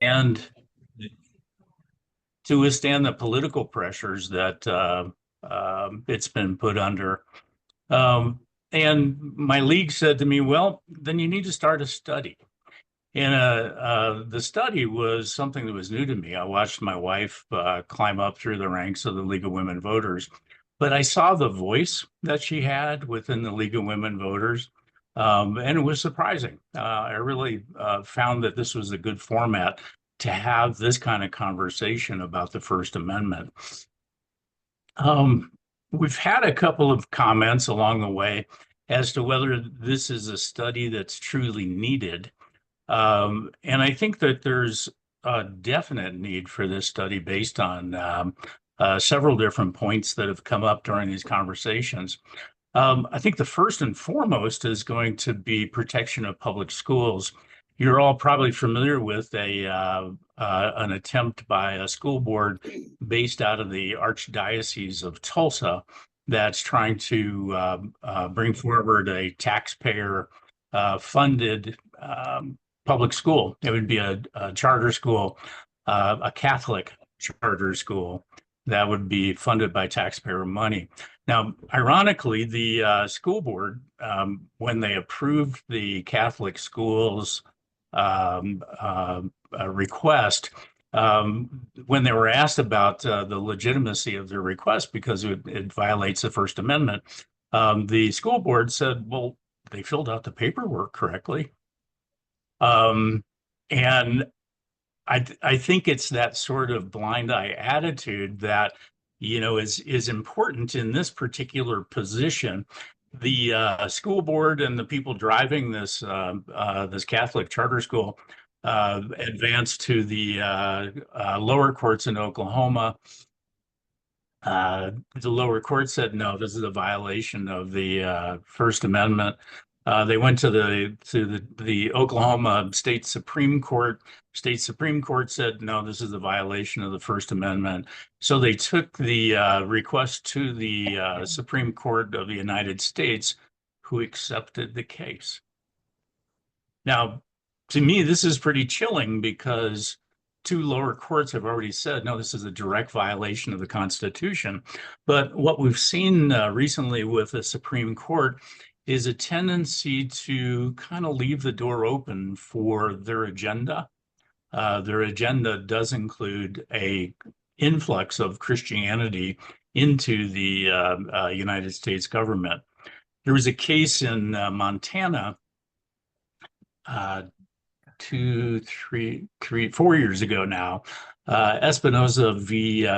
and to withstand the political pressures that it's been put under. Um, and my league said to me, well, then you need to start a study. And the study was something that was new to me. I watched my wife climb up through the ranks of the League of Women Voters, but I saw the voice that she had within the League of Women Voters, and it was surprising. I really found that this was a good format to have this kind of conversation about the First Amendment. Um, we've had a couple of comments along the way as to whether this is a study that's truly needed. And I think that there's a definite need for this study based on several different points that have come up during these conversations. I think the first and foremost is going to be protection of public schools. You're all probably familiar with an attempt by a school board based out of the Archdiocese of Tulsa that's trying to bring forward a taxpayer funded public school. It would be a charter school, a Catholic charter school that would be funded by taxpayer money. Now, ironically, the school board, when they approved the Catholic schools request, when they were asked about the legitimacy of their request because it violates the First Amendment, the school board said, well, they filled out the paperwork correctly. And I think it's that sort of blind eye attitude that, is important in this particular position. The school board and the people driving this Catholic charter school advanced to the lower courts in Oklahoma. The lower court said, no, this is a violation of the First Amendment. They went to the Oklahoma State Supreme Court. State Supreme Court said, no, this is a violation of the First Amendment. So they took the request to the Supreme Court of the United States, who accepted the case. Now, to me, this is pretty chilling because two lower courts have already said, no, this is a direct violation of the Constitution. But what we've seen recently with the Supreme Court is a tendency to kind of leave the door open for their agenda. Their agenda does include a influx of Christianity into the United States government. There was a case in Montana 4 years ago now, Espinoza v.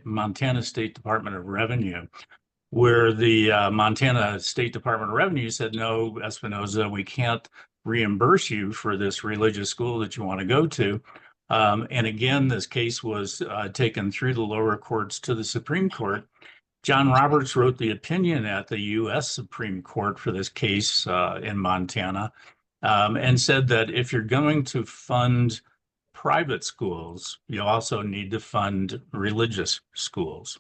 Montana State Department of Revenue, where the Montana State Department of Revenue said, no, Espinoza, we can't reimburse you for this religious school that you want to go to. And again, this case was taken through the lower courts to the Supreme Court. John Roberts wrote the opinion at the U.S. Supreme Court for this case in Montana, and said that if you're going to fund private schools, you also need to fund religious schools.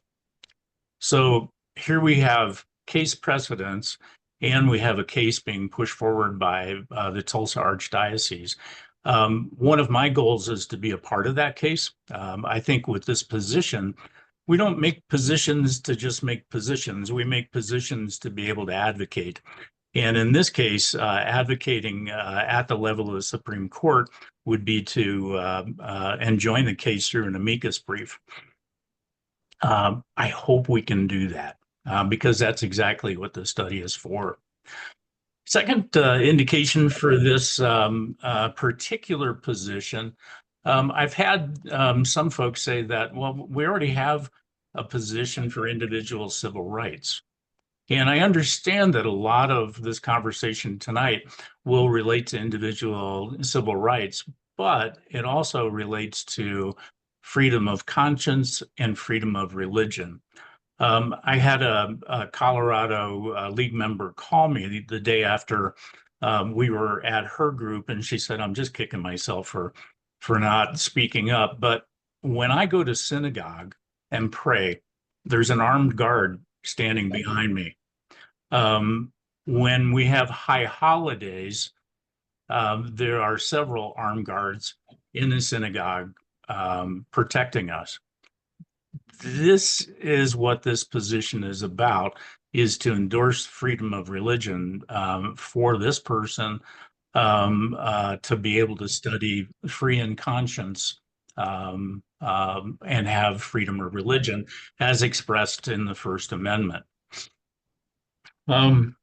So here we have case precedents, and we have a case being pushed forward by the Tulsa Archdiocese. One of my goals is to be a part of that case. I think with this position, we don't make positions to just make positions. We make positions to be able to advocate. And in this case, advocating at the level of the Supreme Court would be to enjoin the case through an amicus brief. I hope we can do that because that's exactly what the study is for. Second indication for this particular position, I've had some folks say that, well, we already have a position for individual civil rights. And I understand that a lot of this conversation tonight will relate to individual civil rights, but it also relates to freedom of conscience and freedom of religion. I had a Colorado League member call me the day after we were at her group, and she said, I'm just kicking myself for not speaking up. But when I go to synagogue and pray, there's an armed guard standing behind me. When we have high holidays, there are several armed guards in the synagogue protecting us. This is what this position is about, is to endorse freedom of religion for this person to be able to study free in conscience and have freedom of religion as expressed in the First Amendment. The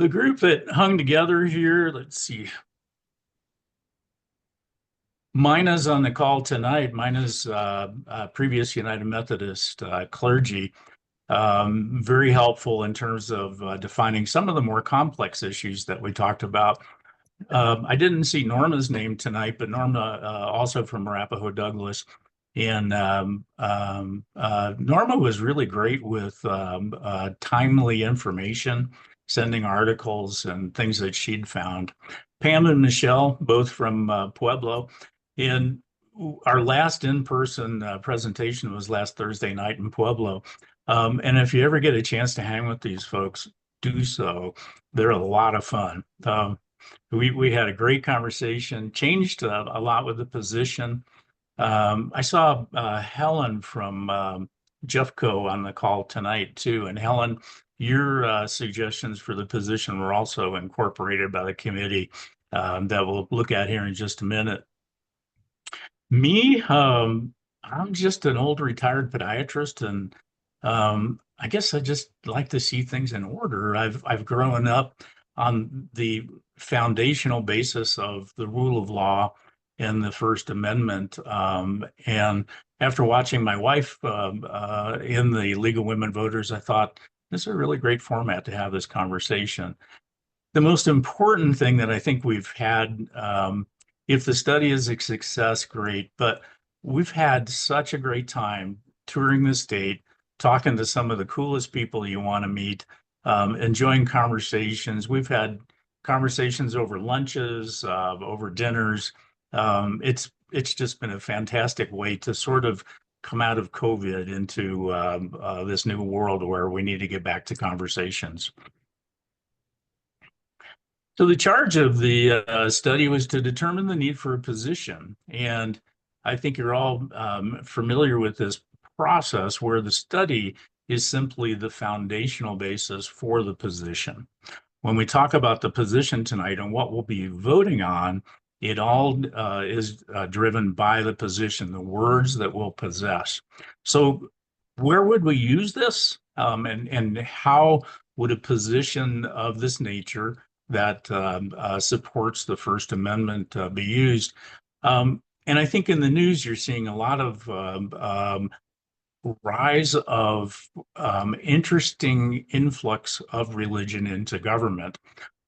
group that hung together here, let's see. Mina's on the call tonight. Mina's previous United Methodist clergy. Very helpful in terms of defining some of the more complex issues that we talked about. I didn't see Norma's name tonight, but Norma, also from Arapahoe Douglas. And Norma was really great with timely information, sending articles and things that she'd found. Pam and Michelle, both from Pueblo. And our last in-person presentation was last Thursday night in Pueblo. And if you ever get a chance to hang with these folks, do so. They're a lot of fun. We had a great conversation, changed a lot with the position. I saw Helen from Jeffco on the call tonight too. And Helen, your suggestions for the position were also incorporated by the committee that we'll look at here in just a minute. Me, I'm just an old retired podiatrist, and I guess I just like to see things in order. I've grown up on the foundational basis of the rule of law and the First Amendment. And after watching my wife in the League of Women Voters, I thought this is a really great format to have this conversation. The most important thing that I think we've had, if the study is a success, great, but we've had such a great time touring the state, talking to some of the coolest people you want to meet, enjoying conversations. We've had conversations over lunches, over dinners. It's just been a fantastic way to sort of come out of COVID into this new world where we need to get back to conversations. So the charge of the study was to determine the need for a position. And I think you're all familiar with this process where the study is simply the foundational basis for the position. When we talk about the position tonight and what we'll be voting on, it all is driven by the position, the words that we'll possess. So where would we use this? And how would a position of this nature that supports the First Amendment be used? And I think in the news, you're seeing a lot of rise of interesting influx of religion into government.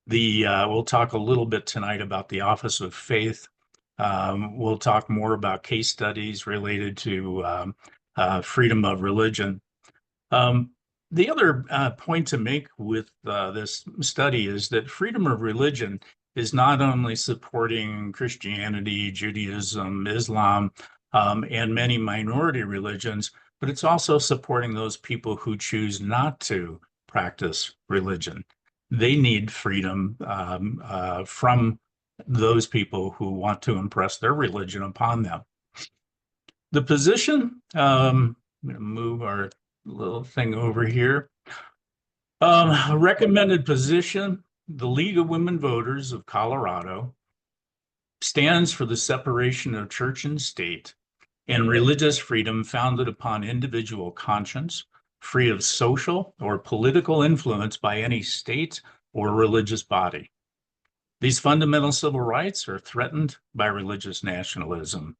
We'll talk a little bit tonight about the Office of Faith. We'll talk more about case studies related to freedom of religion. The other point to make with this study is that freedom of religion is not only supporting Christianity, Judaism, Islam, and many minority religions, but it's also supporting those people who choose not to practice religion. They need freedom from those people who want to impress their religion upon them. The position, I'm going to move our little thing over here. A recommended position, the League of Women Voters of Colorado stands for the separation of church and state and religious freedom founded upon individual conscience, free of social or political influence by any state or religious body. These fundamental civil rights are threatened by religious nationalism.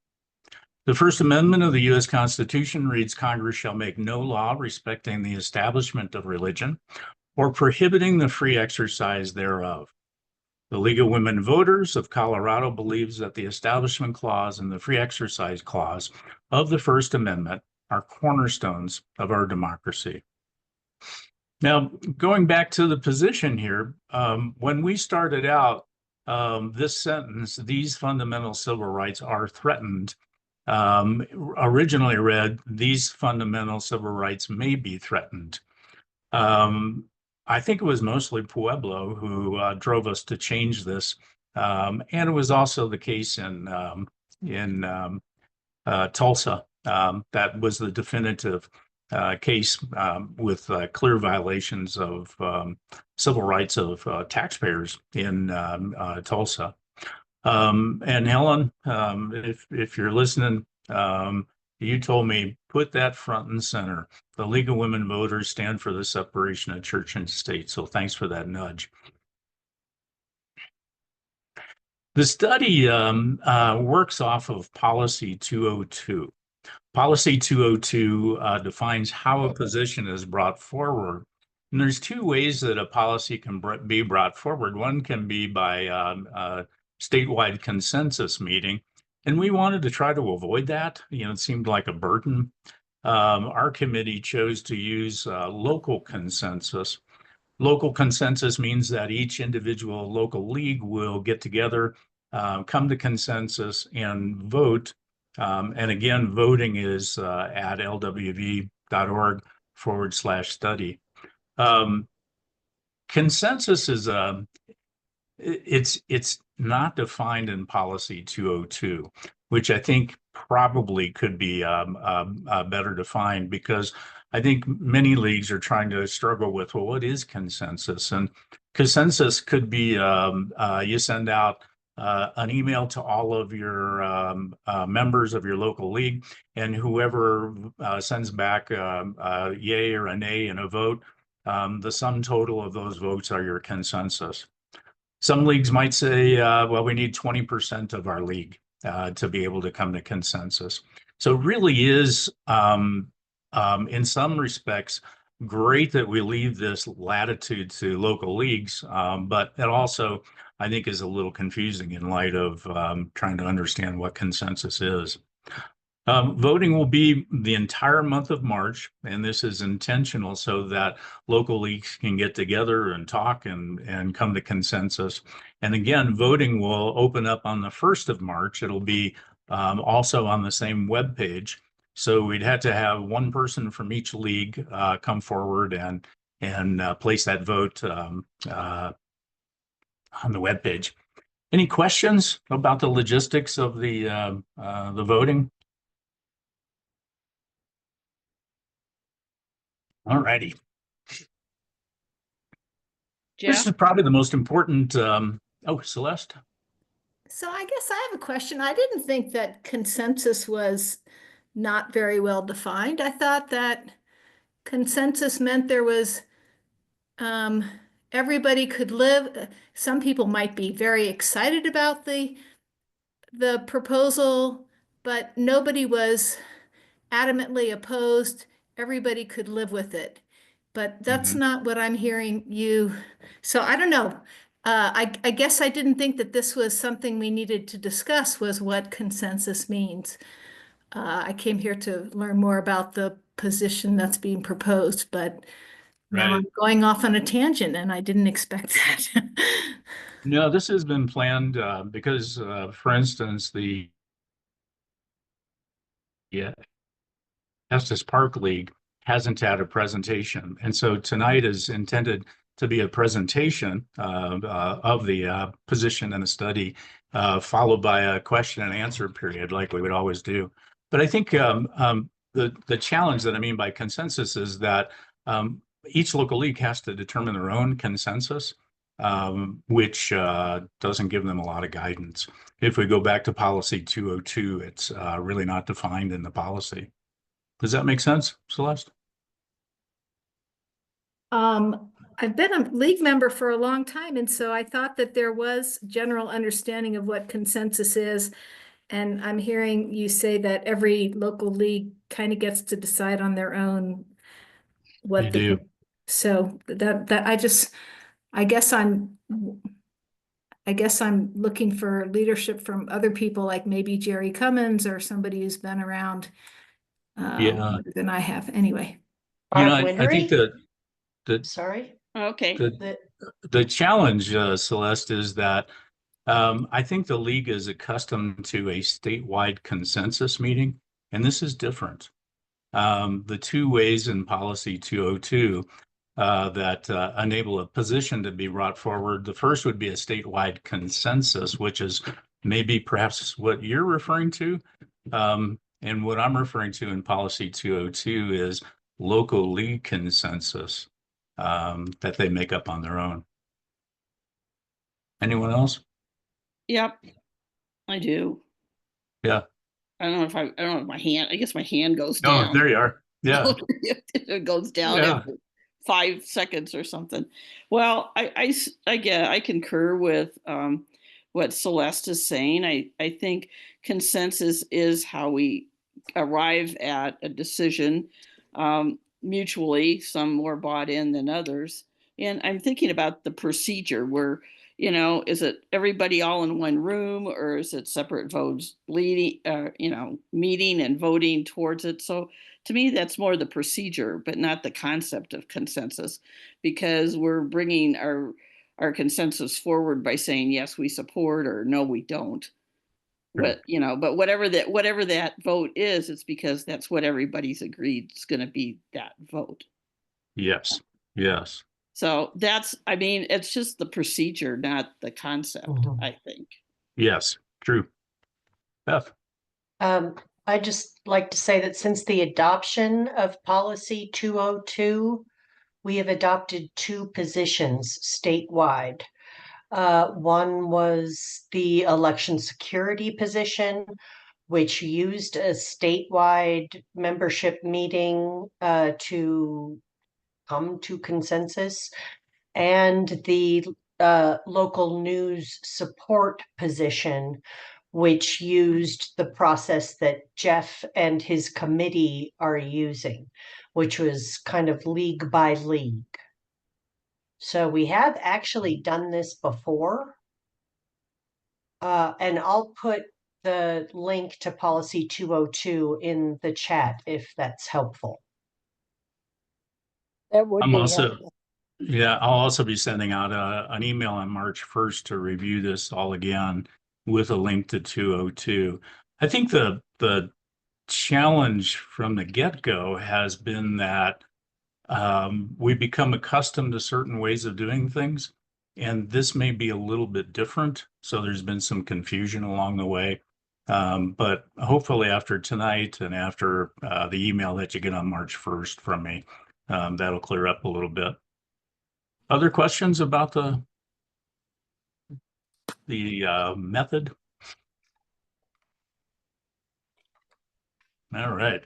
The First Amendment of the U.S. Constitution reads, Congress shall make no law respecting the establishment of religion or prohibiting the free exercise thereof. The League of Women Voters of Colorado believes that the Establishment Clause and the Free Exercise Clause of the First Amendment are cornerstones of our democracy. Now, going back to the position here, when we started out, this sentence, these fundamental civil rights are threatened, originally read, these fundamental civil rights may be threatened. I think it was mostly Pueblo who drove us to change this And it was also the case in Tulsa. That was the definitive case with clear violations of civil rights of taxpayers in Tulsa. And Helen, if you're listening, you told me put that front and center. The League of Women Voters stand for the separation of church and state. So thanks for that nudge. The study works off of Policy 202. Policy 202 defines how a position is brought forward. And there's two ways that a policy can be brought forward. One can be by a statewide consensus meeting. And we wanted to try to avoid that. It seemed like a burden. Our committee chose to use local consensus. Local consensus means that each individual local league will get together, come to consensus, and vote. And again, voting is at lwv.org/study. Consensus is it's not defined in Policy 202, which I think probably could be better defined, because I think many leagues are trying to struggle with, well, what is consensus? And consensus could be you send out an email to all of your members of your local league, and whoever sends back a yay or a nay in a vote, the sum total of those votes are your consensus. Some leagues might say, well, we need 20% of our league to be able to come to consensus. So it really is, in some respects, great that we leave this latitude to local leagues, but it also, I think, is a little confusing in light of trying to understand what consensus is. Voting will be the entire month of March, and this is intentional so that local leagues can get together and talk and come to consensus. And again, voting will open up on the 1st of March. It'll be also on the same web page. So we'd have to have one person from each league come forward and place that vote on the web page. Any questions about the logistics of the voting? All righty. This is probably the most important. Oh, Celeste. So I guess I have a question. I didn't think that consensus was not very well defined. I thought that consensus meant there was everybody could live. Some people might be very excited about the proposal, but nobody was adamantly opposed. Everybody could live with it. But that's not what I'm hearing you. So I don't know. I guess I didn't think that this was something we needed to discuss, was what consensus means. I came here to learn more about the position that's being proposed, but now I'm going off on a tangent and I didn't expect that. No, this has been planned because, for instance, the Estes Park League hasn't had a presentation. And so tonight is intended to be a presentation of the position and the study, followed by a question and answer period like we would always do. But I think the challenge that I mean by consensus is that each local league has to determine their own consensus, which doesn't give them a lot of guidance. If we go back to Policy 202, it's really not defined in the policy. Does that make sense, Celeste? I've been a league member for a long time, and so I thought that there was general understanding of what consensus is. And I'm hearing you say that every local league kind of gets to decide on their own what they do. So that I guess I'm looking for leadership from other people, like maybe Jerry Cummins or somebody who's been around longer than I have. Anyway. I think that sorry. Okay. The challenge, Celeste, is that I think the league is accustomed to a statewide consensus meeting, and this is different. The two ways in Policy 202, that enable a position to be brought forward. The first would be a statewide consensus, which is maybe perhaps what you're referring to. And what I'm referring to in policy 202 is local league consensus that they make up on their own. Anyone else? Yep, I do. Yeah. I don't know if my hand, I guess my hand goes Oh, down. there you are. Yeah. It goes down Yeah. after 5 seconds or something. Well, I concur with what Celeste is saying. I think consensus is how we arrive at a decision mutually, some more bought in than others. And I'm thinking about the procedure where, is it everybody all in one room, or is it separate votes leading, meeting and voting towards it? So to me, that's more the procedure, but not the concept of consensus, because we're bringing our consensus forward by saying, yes, we support, or no, we don't. But whatever that vote is, it's because that's what everybody's agreed is going to be that vote. Yes. Yes. So it's just the procedure, not the concept, I think. Yes. True. Beth. I'd just like to say that since the adoption of policy 202, we have adopted 2 positions statewide. One was the election security position, which used a statewide membership meeting to come to consensus, and the local news support position, which used the process that Jeff and his committee are using, which was kind of league by league. So we have actually done this before. And I'll put the link to policy 202 in the chat if that's helpful. That would I'm be also, helpful. yeah, I'll also be sending out an email on March 1st to review this all again with a link to 202. I think the challenge from the get-go has been that we become accustomed to certain ways of doing things, and this may be a little bit different. So there's been some confusion along the way. But hopefully after tonight and after the email that you get on March 1st from me, that'll clear up a little bit. Other questions about the method? All right.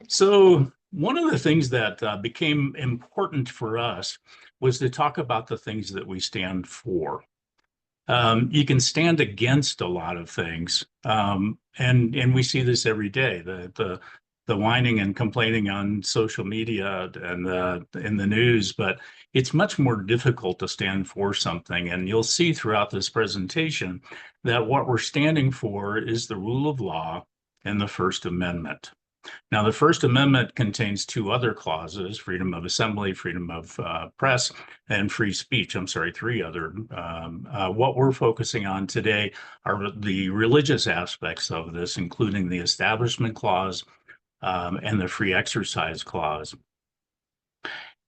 So one of the things that became important for us was to talk about the things that we stand for. You can stand against a lot of things, and we see this every day. The whining and complaining on social media and in the news, but it's much more difficult to stand for something. And you'll see throughout this presentation that what we're standing for is the rule of law and the First Amendment. Now, the First Amendment contains 2 other clauses: freedom of assembly, freedom of press, and free speech. I'm sorry, 3 other. What we're focusing on today are the religious aspects of this, including the Establishment Clause and the Free Exercise Clause.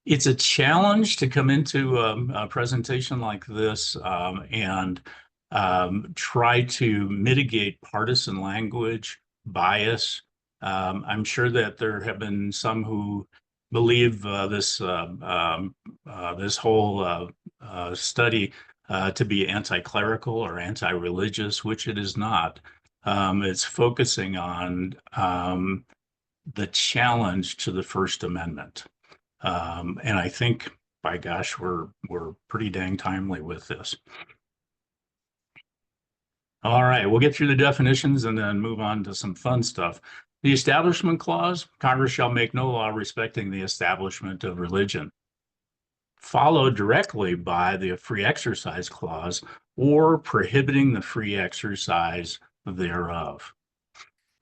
It's a challenge to come into a presentation like this and try to mitigate partisan language, bias. I'm sure that there have been some who believe this whole study to be anti-clerical or anti-religious, which it is not. It's focusing on the challenge to the First Amendment. And I think, by gosh, we're pretty dang timely with this. All right, we'll get through the definitions and then move on to some fun stuff. The Establishment Clause: Congress shall make no law respecting the establishment of religion. Followed directly by the Free Exercise Clause, or prohibiting the free exercise thereof.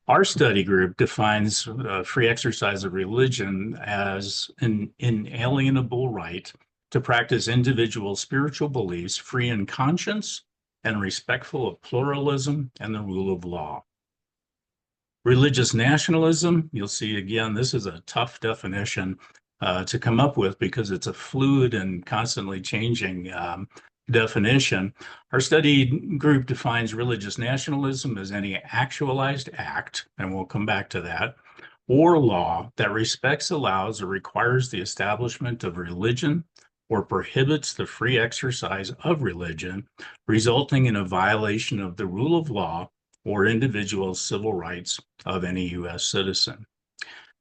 Our study group defines free exercise of religion as an inalienable right to practice individual spiritual beliefs free in conscience and respectful of pluralism and the rule of law. Religious nationalism, you'll see again, this is a tough definition. to come up with because it's a fluid and constantly changing definition. Our study group defines religious nationalism as any actualized act, and we'll come back to that, or law that respects, allows, or requires the establishment of religion or prohibits the free exercise of religion, resulting in a violation of the rule of law or individual civil rights of any U.S. citizen.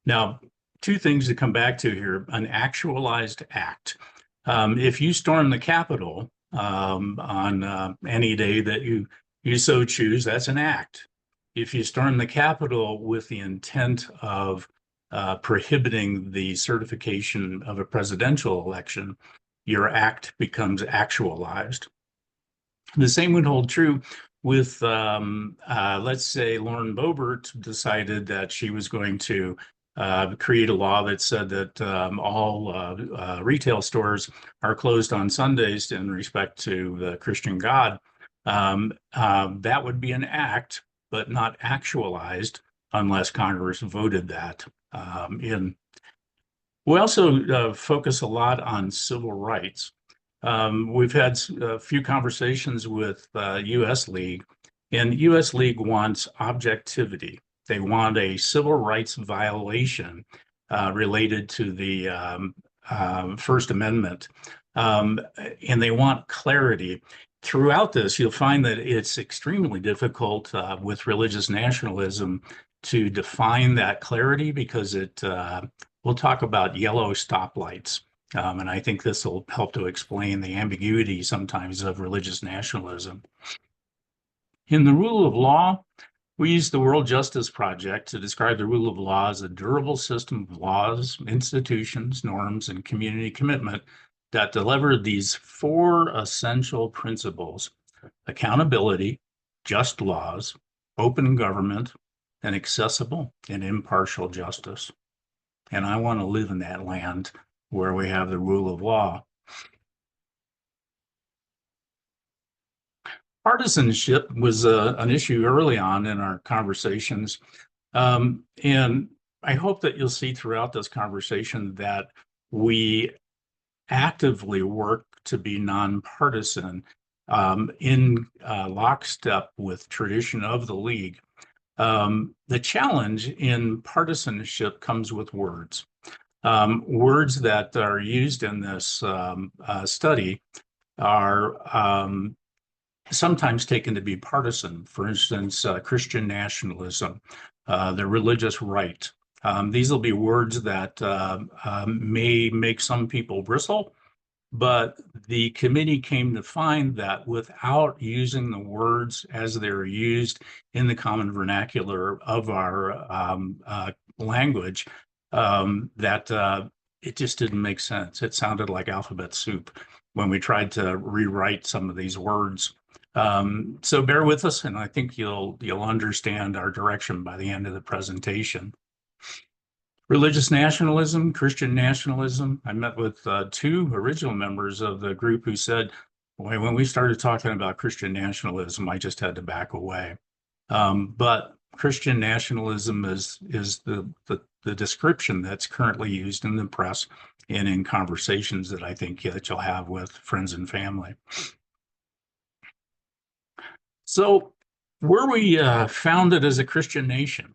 Now, two things to come back to here: an actualized act. If you storm the Capitol on any day that you so choose, that's an act. If you storm the Capitol with the intent of prohibiting the certification of a presidential election, your act becomes actualized. The same would hold true with, let's say, Lauren Boebert decided that she was going to create a law that said that all retail stores are closed on Sundays in respect to the Christian God. That would be an act, but not actualized unless Congress voted that in. We also focus a lot on civil rights. We've had a few conversations with U.S. League, and U.S. League wants objectivity. They want a civil rights violation related to the First Amendment, and they want clarity. Throughout this, you'll find that it's extremely difficult with religious nationalism to define that clarity because we'll talk about yellow stoplights. And I think this will help to explain the ambiguity sometimes of religious nationalism. In the rule of law, we use the World Justice Project to describe the rule of law as a durable system of laws, institutions, norms, and community commitment that deliver these four essential principles: accountability, just laws, open government, and accessible and impartial justice. And I want to live in that land where we have the rule of law. Partisanship was an issue early on in our conversations. And I hope that you'll see throughout this conversation that we actively work to be nonpartisan in lockstep with tradition of the League. The challenge in partisanship comes with words. Words that are used in this study are sometimes taken to be partisan. For instance, Christian nationalism, the religious right. These will be words that may make some people bristle, but the committee came to find that without using the words as they're used in the common vernacular of our language, that it just didn't make sense. It sounded like alphabet soup when we tried to rewrite some of these words. So bear with us, and I think you'll understand our direction by the end of the presentation. Religious nationalism, Christian nationalism. I met with two original members of the group who said, boy, when we started talking about Christian nationalism, I just had to back away. But Christian nationalism is the description that's currently used in the press and in conversations that I think that you'll have with friends and family. So were we founded as a Christian nation?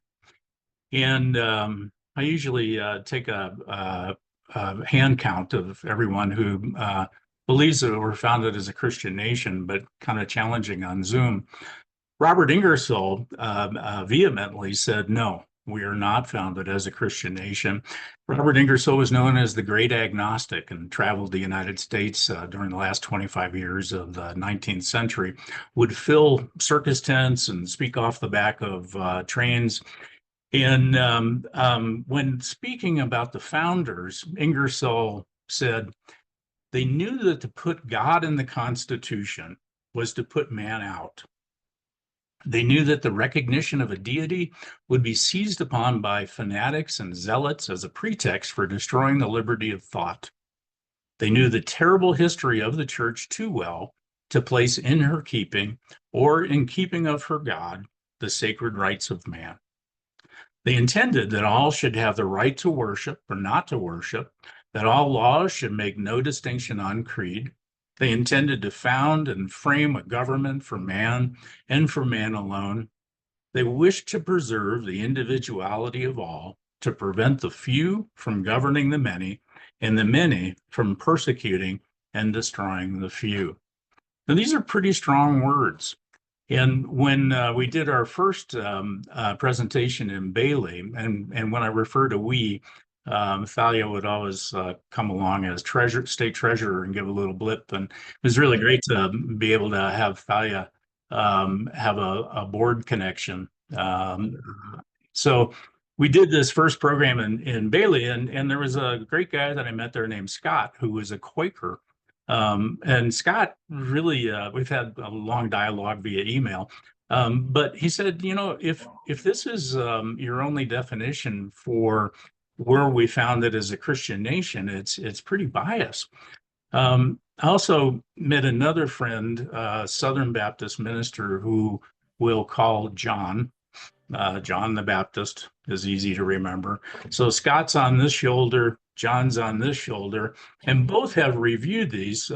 And I usually take a hand count of everyone who believes that we're founded as a Christian nation, but kind of challenging on Zoom. Robert Ingersoll vehemently said, no, we are not founded as a Christian nation. Robert Ingersoll was known as the great agnostic and traveled the United States during the last 25 years of the 19th century, would fill circus tents and speak off the back of trains. And when speaking about the founders, Ingersoll said, they knew that to put God in the Constitution was to put man out. They knew that the recognition of a deity would be seized upon by fanatics and zealots as a pretext for destroying the liberty of thought. They knew the terrible history of the church too well to place in her keeping, or in keeping of her God, the sacred rights of man. They intended that all should have the right to worship or not to worship, that all laws should make no distinction on creed. They intended to found and frame a government for man and for man alone. They wished to preserve the individuality of all, to prevent the few from governing the many, and the many from persecuting and destroying the few. Now, these are pretty strong words. And when we did our first presentation in Bailey, and when I refer to we, Thalia would always come along as state treasurer and give a little blip. And it was really great to be able to have Thalia have a board connection. So we did this first program in Bailey, and there was a great guy that I met there named Scott, who was a Quaker. And Scott really, we've had a long dialogue via email. But he said, if this is your only definition for where we found it as a Christian nation, it's pretty biased. I also met another friend, Southern Baptist minister, who we'll call John. John the Baptist is easy to remember. So Scott's on this shoulder, John's on this shoulder, and both have reviewed these.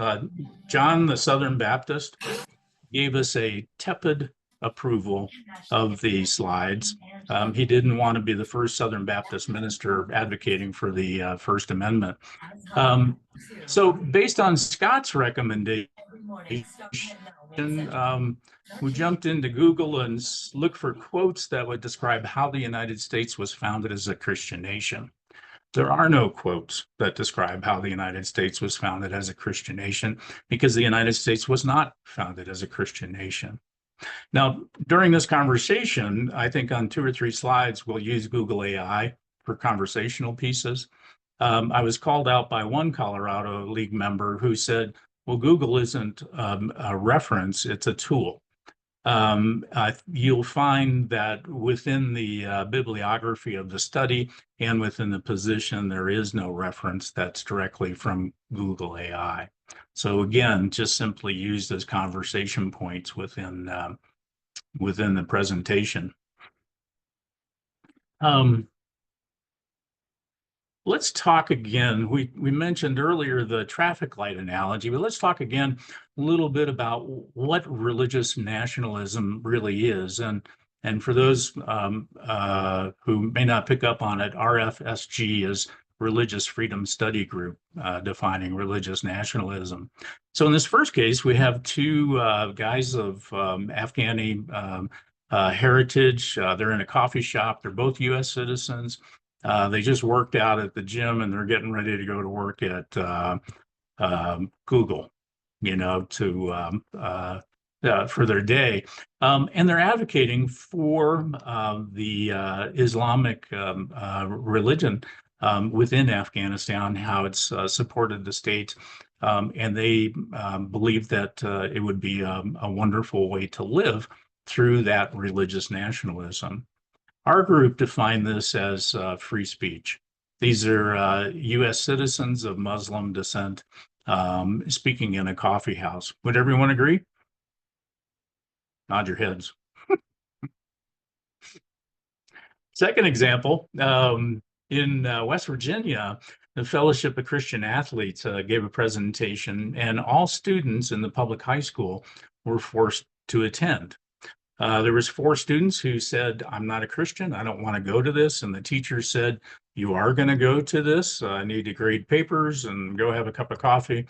John, the Southern Baptist, gave us a tepid approval of the slides. He didn't want to be the first Southern Baptist minister advocating for the First Amendment. So based on Scott's recommendation, we jumped into Google and looked for quotes that would describe how the United States was founded as a Christian nation. There are no quotes that describe how the United States was founded as a Christian nation, because the United States was not founded as a Christian nation. Now, during this conversation, I think on 2 or 3 slides, we'll use Google AI for conversational pieces. I was called out by one Colorado League member who said, well, Google isn't a reference, it's a tool. You'll find that within the bibliography of the study and within the position, there is no reference that's directly from Google AI. So again, just simply used as conversation points within the presentation. Let's talk again. We mentioned earlier the traffic light analogy, but let's talk again a little bit about what religious nationalism really is. And for those who may not pick up on it, RFSG is Religious Freedom Study Group, defining religious nationalism. So in this first case, we have 2 guys of Afghani heritage. They're in a coffee shop. They're both U.S. citizens. They just worked out at the gym, and they're getting ready to go to work at Google, for their day. And they're advocating for the Islamic religion within Afghanistan, how it's supported the state. And they believe that it would be a wonderful way to live through that religious nationalism. Our group defined this as free speech. These are U.S. citizens of Muslim descent speaking in a coffee house. Would everyone agree? Nod your heads. Second example, in West Virginia, the Fellowship of Christian Athletes gave a presentation, and all students in the public high school were forced to attend. There was 4 students who said, I'm not a Christian, I don't want to go to this. And the teacher said, you are going to go to this. I need to grade papers and go have a cup of coffee.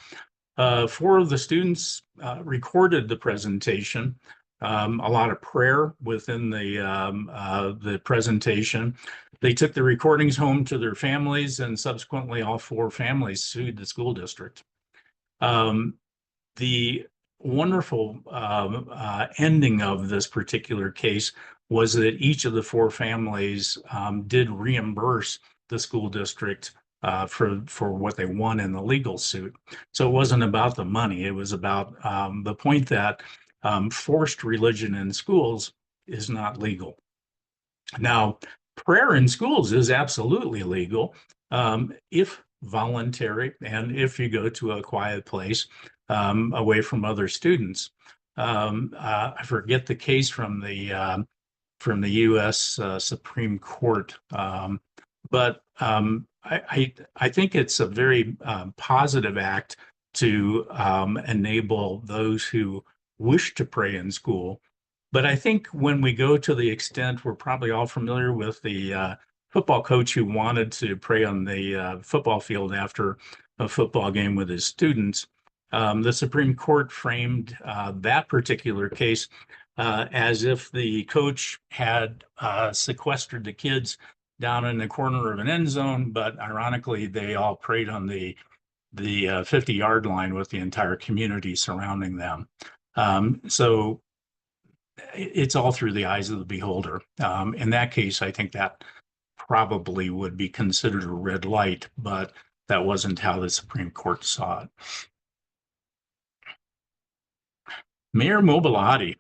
4 of the students recorded the presentation, a lot of prayer within the presentation. They took the recordings home to their families, and subsequently all 4 families sued the school district. The wonderful ending of this particular case was that each of the 4 families did reimburse the school district for what they won in the legal suit. So it wasn't about the money. It was about the point that forced religion in schools is not legal. Now, prayer in schools is absolutely legal if voluntary, and if you go to a quiet place away from other students. I forget the case from the U.S. Supreme Court. But I think it's a very positive act to enable those who wish to pray in school. But I think when we go to the extent, we're probably all familiar with the football coach who wanted to pray on the football field after a football game with his students. The Supreme Court framed that particular case as if the coach had sequestered the kids down in the corner of an end zone, but ironically, they all prayed on the 50-yard line with the entire community surrounding them. So it's all through the eyes of the beholder. In that case, I think that probably would be considered a red light, but that wasn't how the Supreme Court saw it. Mayor Mobilati,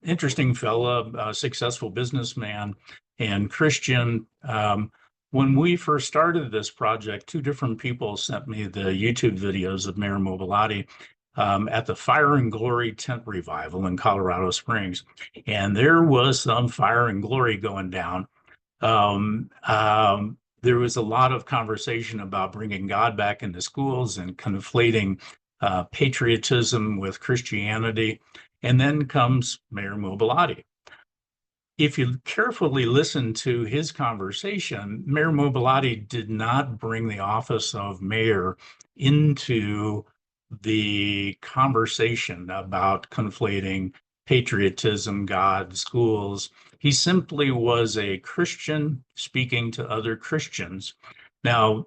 interesting fella, successful businessman and Christian. When we first started this project, two different people sent me the YouTube videos of Mayor Mobilati at the Fire and Glory Tent Revival in Colorado Springs. And there was some fire and glory going down. There was a lot of conversation about bringing God back into schools and conflating patriotism with Christianity. And then comes Mayor Mobilati. If you carefully listen to his conversation, Mayor Mobilati did not bring the office of mayor into the conversation about conflating patriotism, God, schools. He simply was a Christian speaking to other Christians. Now,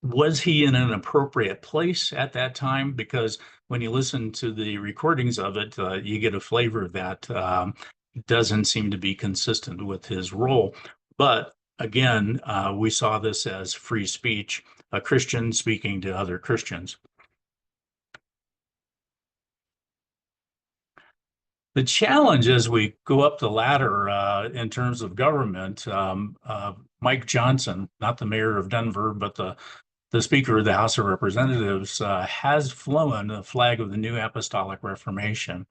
was he in an appropriate place at that time? Because when you listen to the recordings of it, you get a flavor that doesn't seem to be consistent with his role. But again, we saw this as free speech, a Christian speaking to other Christians. The challenge as we go up the ladder in terms of government, Mike Johnson, not the mayor of Denver, but the Speaker of the House of Representatives, has flown the flag of the New Apostolic Reformation.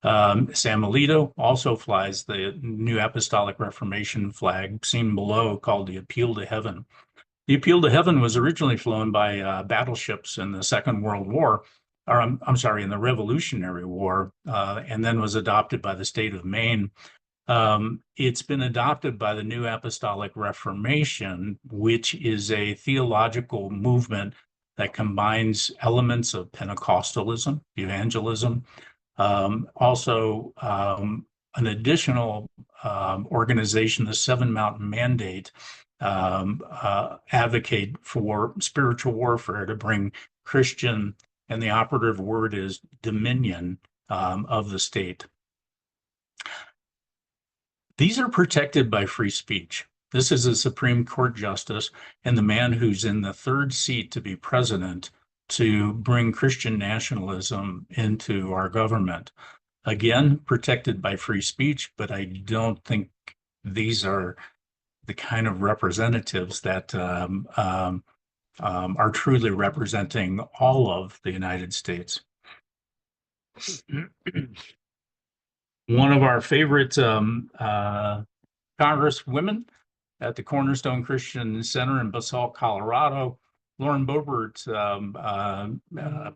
Sam Alito also flies the New Apostolic Reformation flag, seen below, called the Appeal to Heaven. The Appeal to Heaven was originally flown by battleships in the Second World War, or I'm sorry, in the Revolutionary War, and then was adopted by the state of Maine. It's been adopted by the New Apostolic Reformation, which is a theological movement that combines elements of Pentecostalism, evangelism, also an additional organization, the Seven Mountain Mandate, advocate for spiritual warfare to bring Christian, and the operative word is dominion of the state. These are protected by free speech. This is a Supreme Court justice and the man who's in the third seat to be president to bring Christian nationalism into our government. Again, protected by free speech, but I don't think these are the kind of representatives that are truly representing all of the United States. One of our favorite congresswomen at the Cornerstone Christian Center in Basalt, Colorado, Lauren Boebert,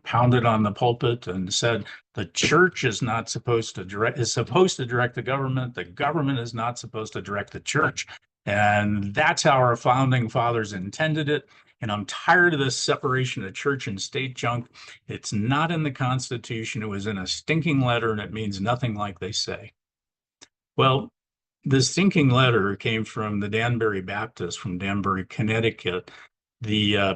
pounded on the pulpit and said the church is not supposed to direct, is supposed to direct the government. The government is not supposed to direct the church. And that's how our founding fathers intended it. And I'm tired of this separation of church and state junk. It's not in the Constitution. It was in a stinking letter, and it means nothing like they say. Well, the stinking letter came from the Danbury Baptists from Danbury, Connecticut.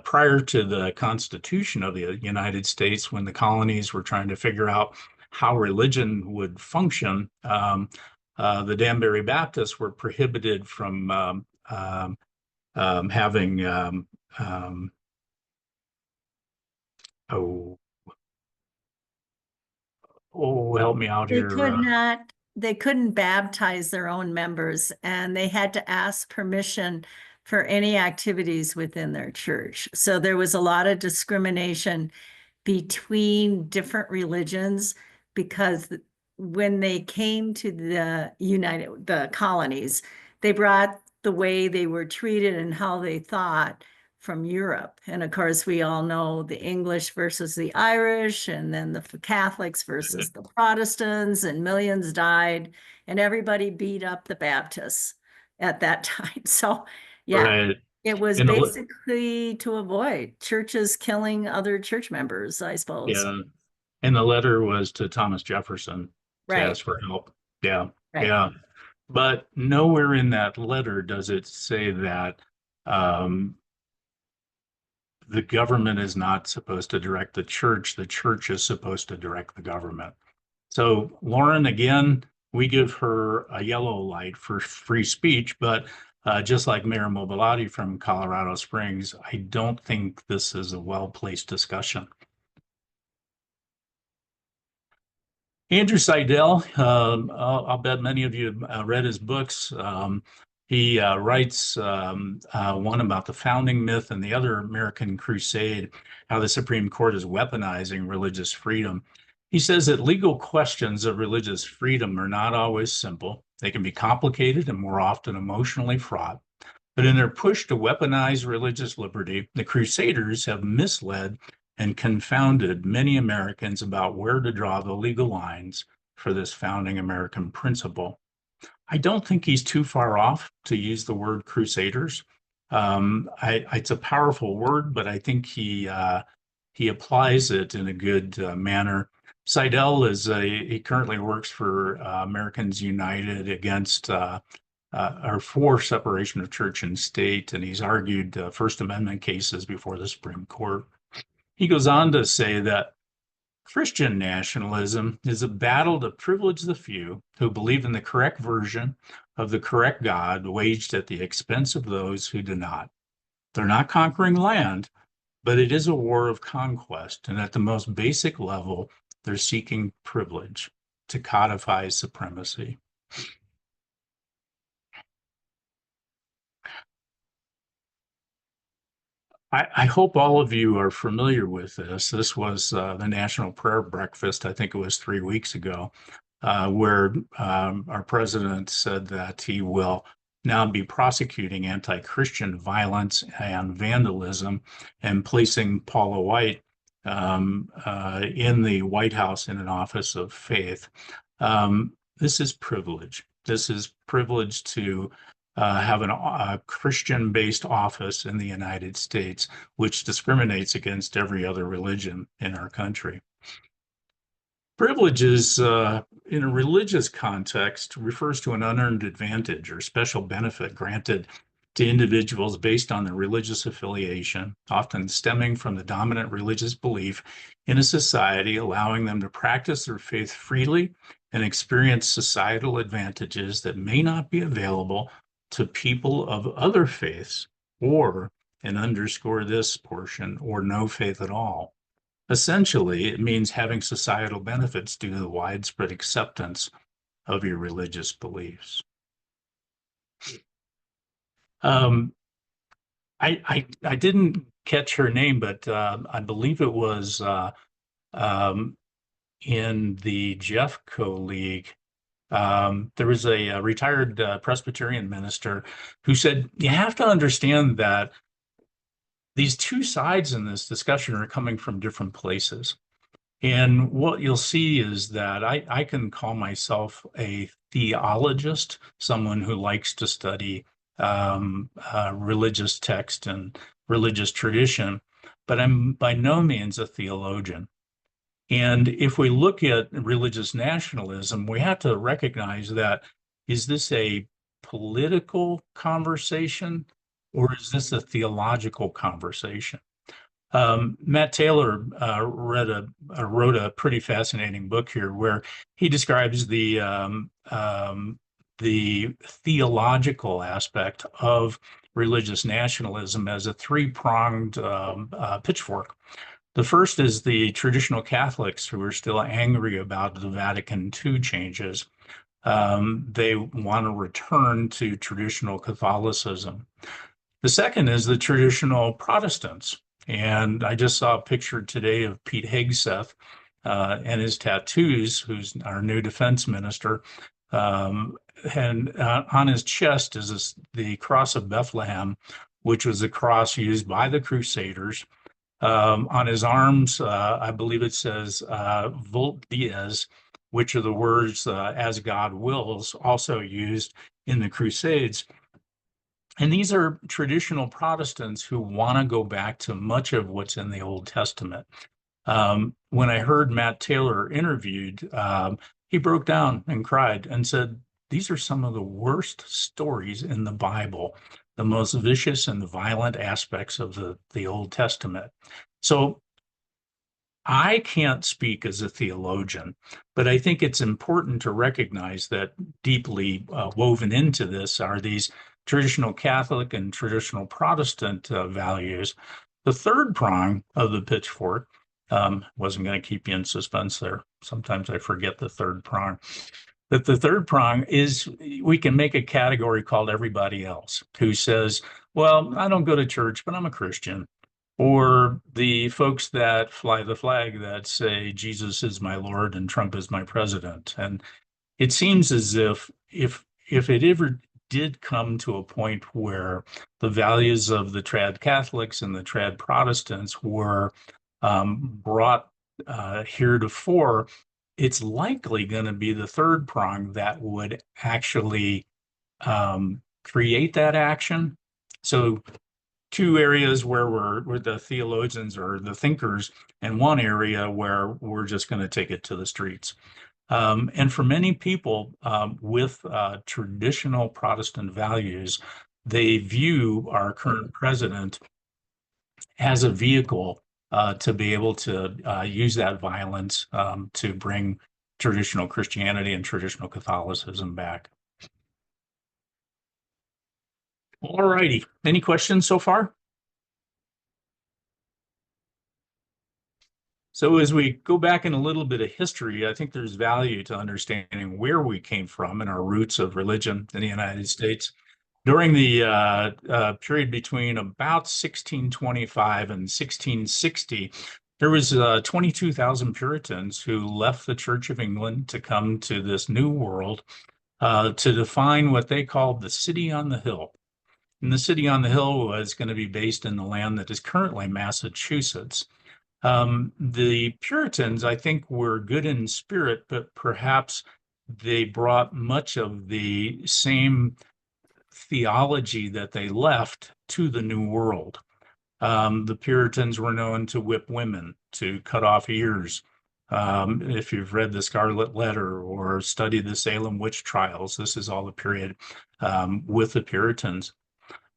Prior to the Constitution of the United States, when the colonies were trying to figure out how religion would function, the Danbury Baptists were prohibited from having help me out here. They couldn't baptize their own members, and they had to ask permission for any activities within their church. So there was a lot of discrimination between different religions, because when they came to the colonies, they brought the way they were treated and how they thought from Europe. And of course, we all know the English versus the Irish, and then the Catholics versus the Protestants, and millions died, and everybody beat up the Baptists at that time. So, yeah, Right. it was And basically to avoid churches killing other church members, I suppose. yeah. And the letter was to Thomas Jefferson to Right. ask for help. Yeah. Right. Yeah. But nowhere in that letter does it say that the government is not supposed to direct the church is supposed to direct the government. So Lauren, again, we give her a yellow light for free speech, but just like Mayor Mobilotti from Colorado Springs, I don't think this is a well-placed discussion. Andrew Seidel, I'll bet many of you read his books. He writes one about the founding myth and the other American Crusade, how the Supreme Court is weaponizing religious freedom. He says that legal questions of religious freedom are not always simple. They can be complicated and more often emotionally fraught. But in their push to weaponize religious liberty, the Crusaders have misled and confounded many Americans about where to draw the legal lines for this founding American principle. I don't think he's too far off to use the word crusaders. It's a powerful word, but I think he applies it in a good manner. Seidel he currently works for Americans United against or for separation of church and state, and he's argued First Amendment cases before the Supreme Court. He goes on to say that Christian nationalism is a battle to privilege the few who believe in the correct version of the correct God, waged at the expense of those who do not. They're not conquering land, but it is a war of conquest, and at the most basic level, they're seeking privilege to codify supremacy. I hope all of you are familiar with this. This was the National Prayer Breakfast, I think it was 3 weeks ago, where our president said that he will now be prosecuting anti-Christian violence and vandalism and placing Paula White in the White House in an office of faith. This is privilege. This is privilege to have a Christian-based office in the United States, which discriminates against every other religion in our country. Privileges in a religious context refers to an unearned advantage or special benefit granted to individuals based on their religious affiliation, often stemming from the dominant religious belief in a society, allowing them to practice their faith freely and experience societal advantages that may not be available to people of other faiths, or, and underscore this portion, or no faith at all. Essentially, it means having societal benefits due to the widespread acceptance of your religious beliefs. I didn't catch her name, but I believe it was in the Jeffco League. There was a retired Presbyterian minister who said, you have to understand that these two sides in this discussion are coming from different places. And what you'll see is that I can call myself a theologist, someone who likes to study religious text and religious tradition, but I'm by no means a theologian. And if we look at religious nationalism, we have to recognize that, is this a political conversation or is this a theological conversation? Matt Taylor wrote a pretty fascinating book here where he describes the theological aspect of religious nationalism as a three-pronged pitchfork. The first is the traditional Catholics who are still angry about the Vatican II changes. They want to return to traditional Catholicism. The second is the traditional Protestants. And I just saw a picture today of Pete Hegseth and his tattoos, who's our new defense minister. on his chest is the cross of Bethlehem, which was a cross used by the Crusaders. On his arms, I believe it says Vult Dies, which are the words as God wills, also used in the Crusades. And these are traditional Protestants who want to go back to much of what's in the Old Testament. When I heard Matt Taylor interviewed, he broke down and cried and said, these are some of the worst stories in the Bible, the most vicious and violent aspects of the Old Testament. So I can't speak as a theologian, but I think it's important to recognize that deeply woven into this are these traditional Catholic and traditional Protestant values. The third prong of the pitchfork, wasn't going to keep you in suspense there. Sometimes I forget the third prong. But the third prong is we can make a category called everybody else who says, well, I don't go to church, but I'm a Christian. Or the folks that fly the flag that say Jesus is my Lord and Trump is my president. And it seems as if it ever did come to a point where the values of the trad Catholics and the trad Protestants were brought heretofore, it's likely going to be the third prong that would actually create that action. So two areas where we're the theologians or the thinkers, and one area where we're just going to take it to the streets. And for many people with traditional Protestant values, they view our current president as a vehicle to be able to use that violence to bring traditional Christianity and traditional Catholicism back. All righty. Any questions so far? So as we go back in a little bit of history, I think there's value to understanding where we came from and our roots of religion in the United States. During the period between about 1625 and 1660, there was 22,000 Puritans who left the Church of England to come to this new world to define what they called the city on the hill. And the city on the hill was going to be based in the land that is currently Massachusetts. The Puritans, I think, were good in spirit, but perhaps they brought much of the same theology that they left to the New World. The Puritans were known to whip women, to cut off ears. If you've read the Scarlet Letter or studied the Salem witch trials, this is all the period with the Puritans.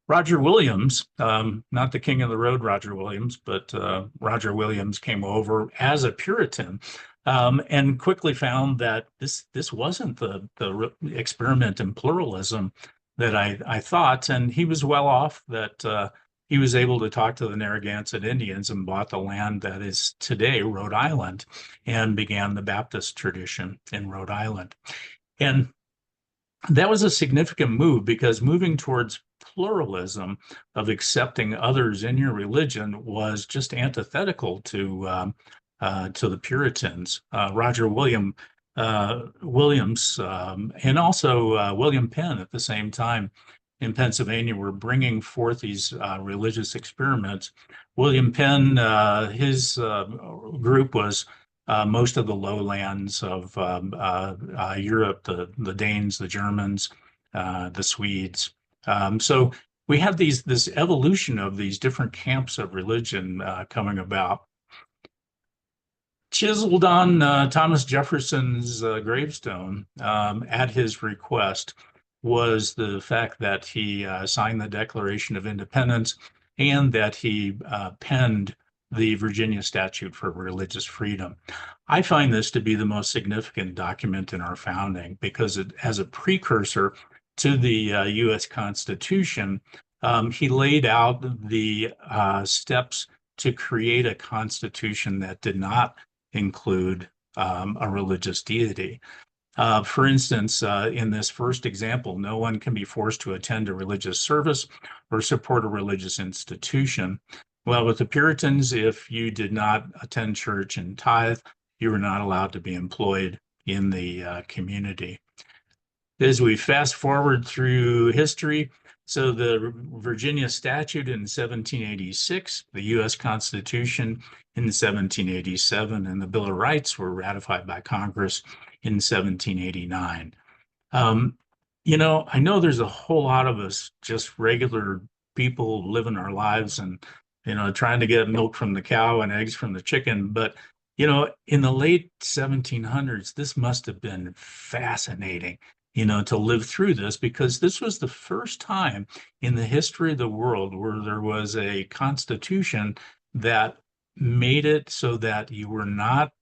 Roger Williams, not the king of the road, Roger Williams, but Roger Williams came over as a Puritan and quickly found that this wasn't the experiment in pluralism that I thought, and he was well off that he was able to talk to the Narragansett Indians and bought the land that is today Rhode Island and began the Baptist tradition in Rhode Island. And that was a significant move because moving towards pluralism of accepting others in your religion was just antithetical to the Puritans. Roger Williams and also William Penn at the same time in Pennsylvania were bringing forth these religious experiments. William Penn, his group was most of the lowlands of Europe, the Danes, the Germans, the Swedes. So we have this evolution of these different camps of religion coming about. Chiseled on Thomas Jefferson's gravestone at his request was the fact that he signed the Declaration of Independence and that he penned the Virginia Statute for Religious Freedom. I find this to be the most significant document in our founding because it, as a precursor to the U.S. Constitution, he laid out the steps to create a constitution that did not include a religious deity. For instance, in this first example, no one can be forced to attend a religious service or support a religious institution. Well, with the Puritans, if you did not attend church and tithe, you were not allowed to be employed in the community. as we fast forward through history, so the Virginia Statute in 1786, the U.S. Constitution in 1787, and the Bill of Rights were ratified by Congress in 1789. You know, I know there's a whole lot of us, just regular people living our lives and, you know, trying to get milk from the cow and eggs from the chicken. But, you know, in the late 1700s, this must have been fascinating, you know, to live through this, because this was the first time in the history of the world where there was a constitution that made it so that you were not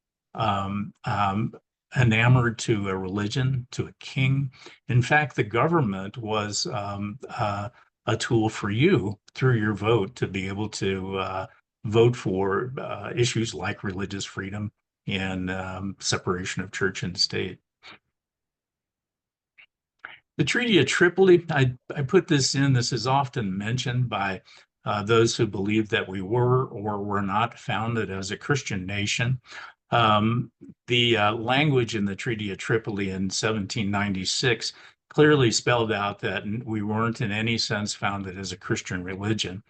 enamored to a religion, to a king. In fact, the government was a tool for you through your vote to be able to vote for issues like religious freedom and separation of church and state. The Treaty of Tripoli, I put this in, this is often mentioned by those who believe that we were or were not founded as a Christian nation. The language in the Treaty of Tripoli in 1796 clearly spelled out that we weren't in any sense founded as a Christian religion.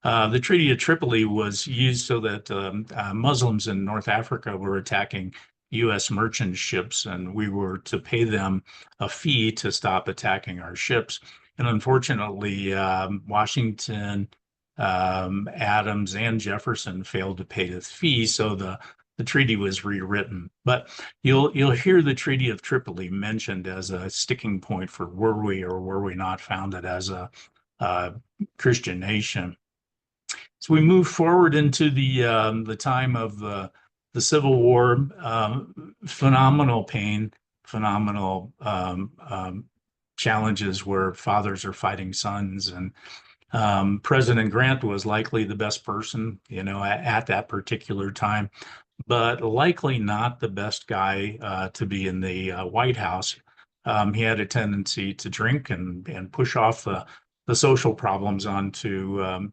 The Treaty of Tripoli was used so that Muslims in North Africa were attacking U.S. merchant ships, and we were to pay them a fee to stop attacking our ships. And unfortunately, Washington, Adams, and Jefferson failed to pay the fee, so the treaty was rewritten. But you'll hear the Treaty of Tripoli mentioned as a sticking point for were we or were we not founded as a Christian nation. So we move forward into the time of the Civil War. Phenomenal pain, phenomenal challenges where fathers are fighting sons, and President Grant was likely the best person, you know, at that particular time, but likely not the best guy to be in the White House. He had a tendency to drink and push off the social problems onto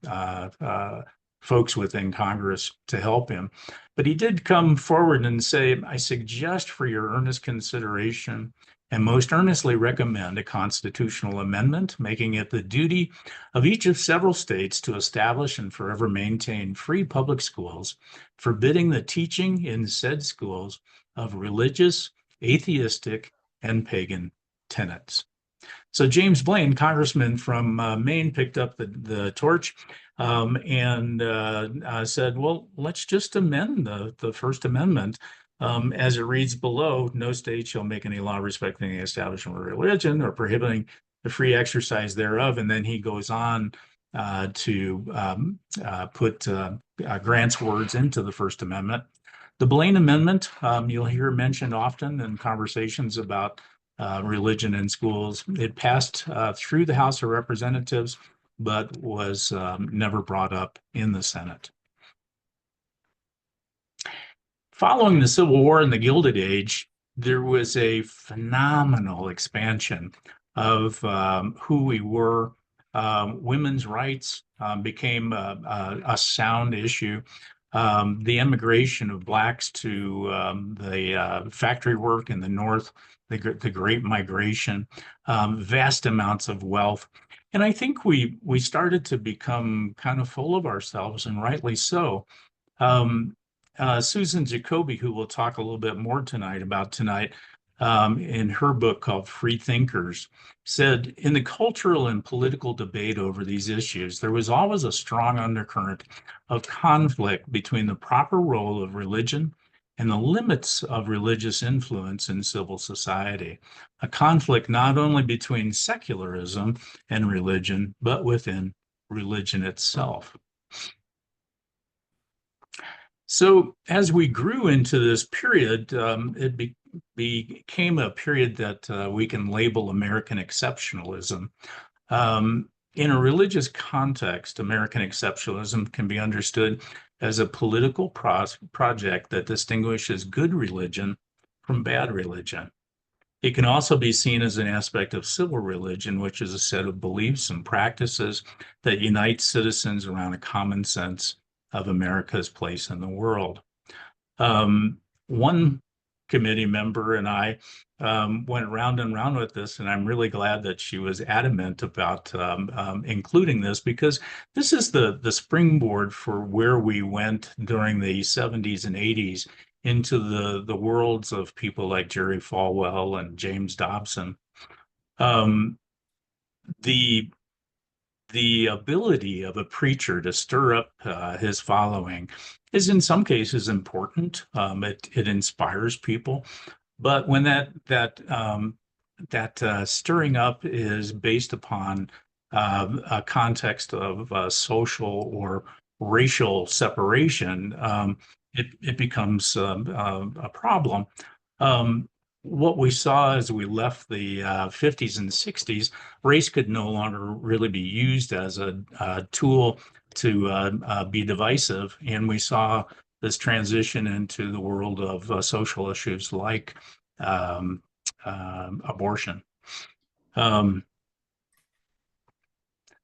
folks within Congress to help him. But he did come forward and say, I suggest for your earnest consideration and most earnestly recommend a constitutional amendment, making it the duty of each of several states to establish and forever maintain free public schools, forbidding the teaching in said schools of religious, atheistic, and pagan tenets. So James Blaine, congressman from Maine, picked up the torch and said, well, let's just amend the First Amendment. As it reads below, no state shall make any law respecting the establishment of religion or prohibiting the free exercise thereof. And then he goes on to put Grant's words into the First Amendment. The Blaine Amendment, you'll hear mentioned often in conversations about religion in schools. It passed through the House of Representatives, but was never brought up in the Senate. Following the Civil War and the Gilded Age, there was a phenomenal expansion of who we were. Women's rights became a sound issue. The immigration of Blacks to the factory work in the North, the Great Migration, vast amounts of wealth. And I think we started to become kind of full of ourselves, and rightly so. Susan Jacoby, who we'll talk a little bit more about tonight, in her book called Free Thinkers, said, in the cultural and political debate over these issues, there was always a strong undercurrent of conflict between the proper role of religion and the limits of religious influence in civil society. A conflict not only between secularism and religion, but within religion itself. So as we grew into this period, it became a period that we can label American exceptionalism. In a religious context, American exceptionalism can be understood as a political project that distinguishes good religion from bad religion. It can also be seen as an aspect of civil religion, which is a set of beliefs and practices that unite citizens around a common sense of America's place in the world. One committee member and I went round and round with this, and I'm really glad that she was adamant about including this, because this is the springboard for where we went during the 70s and 80s into the worlds of people like Jerry Falwell and James Dobson. The ability of a preacher to stir up his following is in some cases important. It inspires people, but when that stirring up is based upon a context of social or racial separation, it becomes a problem. What we saw as we left the 50s and 60s, race could no longer really be used as a tool to be divisive. And we saw this transition into the world of social issues like abortion. The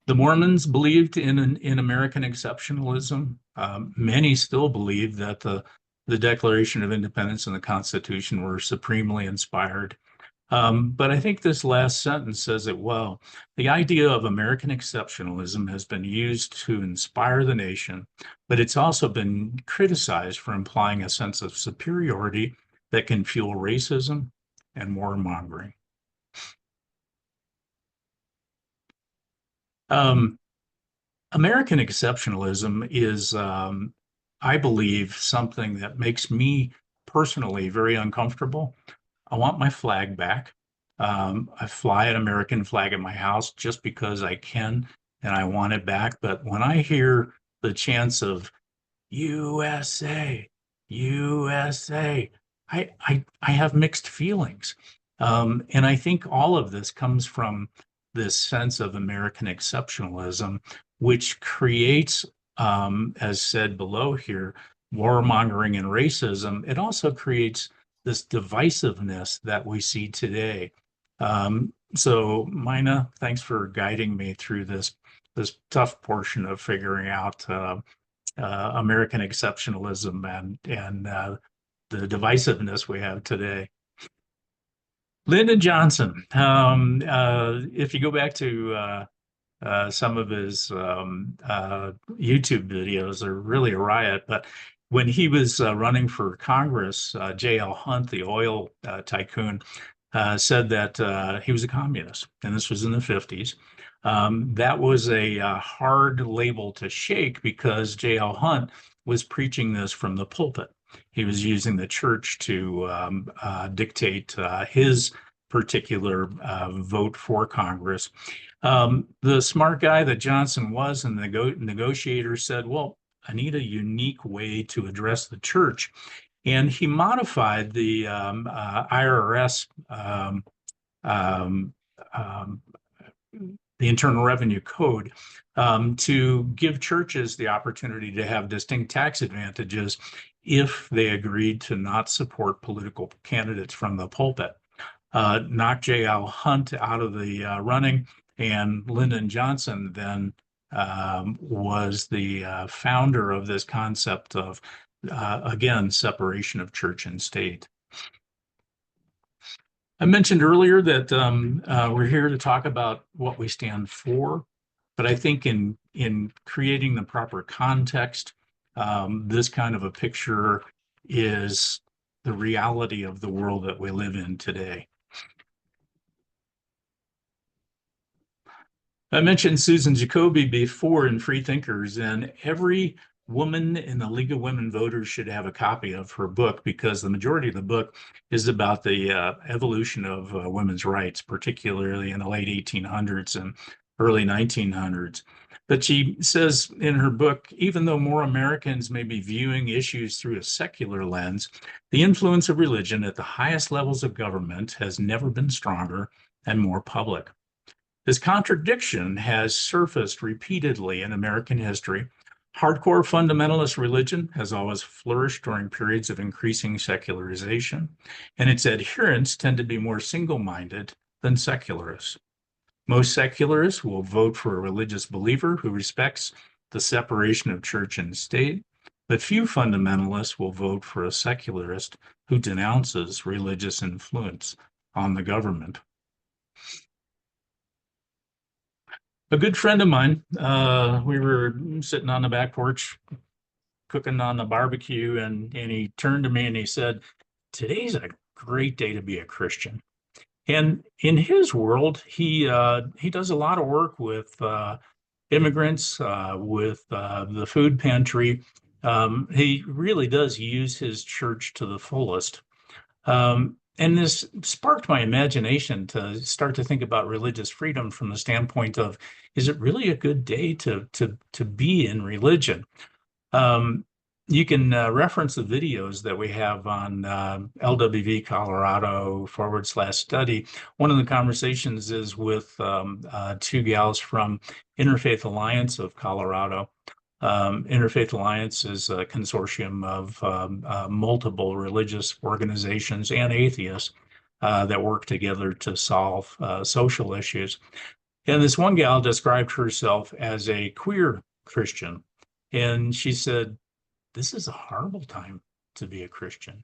Mormons believed in American exceptionalism. Many still believe that the Declaration of Independence and the Constitution were supremely inspired. But I think this last sentence says it well. The idea of American exceptionalism has been used to inspire the nation, but it's also been criticized for implying a sense of superiority that can fuel racism and warmongering. American exceptionalism is I believe, something that makes me personally very uncomfortable. I want my flag back. I fly an American flag at my house just because I can, and I want it back. But when I hear the chants of USA, USA, I have mixed feelings. And I think all of this comes from this sense of American exceptionalism, which creates as said below here, warmongering and racism. It also creates this divisiveness that we see today. So Mina, thanks for guiding me through this tough portion of figuring out American exceptionalism and the divisiveness we have today. Lyndon Johnson, if you go back to some of his YouTube videos are really a riot. But when he was running for Congress, J.L. Hunt, the oil tycoon, said that he was a communist, and this was in the 50s. That was a hard label to shake because J.L. Hunt was preaching this from the pulpit. He was using the church to dictate his particular vote for Congress. The smart guy that Johnson was and the negotiator said, well, I need a unique way to address the church. And he modified the IRS, the Internal Revenue Code, to give churches the opportunity to have distinct tax advantages if they agreed to not support political candidates from the pulpit. Knocked J.L. Hunt out of the running, and Lyndon Johnson then was the founder of this concept of, again, separation of church and state. I mentioned earlier that we're here to talk about what we stand for, but I think in creating the proper context, this kind of a picture is the reality of the world that we live in today. I mentioned Susan Jacoby before in Free Thinkers, and every woman in the League of Women Voters should have a copy of her book, because the majority of the book is about the evolution of women's rights, particularly in the late 1800s and early 1900s. But she says in her book, even though more Americans may be viewing issues through a secular lens, the influence of religion at the highest levels of government has never been stronger and more public. This contradiction has surfaced repeatedly in American history. Hardcore fundamentalist religion has always flourished during periods of increasing secularization, and its adherents tend to be more single-minded than secularists. Most secularists will vote for a religious believer who respects the separation of church and state, but few fundamentalists will vote for a secularist who denounces religious influence on the government. A good friend of mine, we were sitting on the back porch cooking on the barbecue, and he turned to me and he said, "Today's a great day to be a Christian." And in his world, he does a lot of work with immigrants, with the food pantry. He really does use his church to the fullest. And this sparked my imagination to start to think about religious freedom from the standpoint of, is it really a good day to be in religion? You can reference the videos that we have on LWV Colorado /study. One of the conversations is with two gals from Interfaith Alliance of Colorado. Interfaith Alliance is a consortium of multiple religious organizations and atheists that work together to solve social issues. And this one gal described herself as a queer Christian. And she said, "This is a horrible time to be a Christian."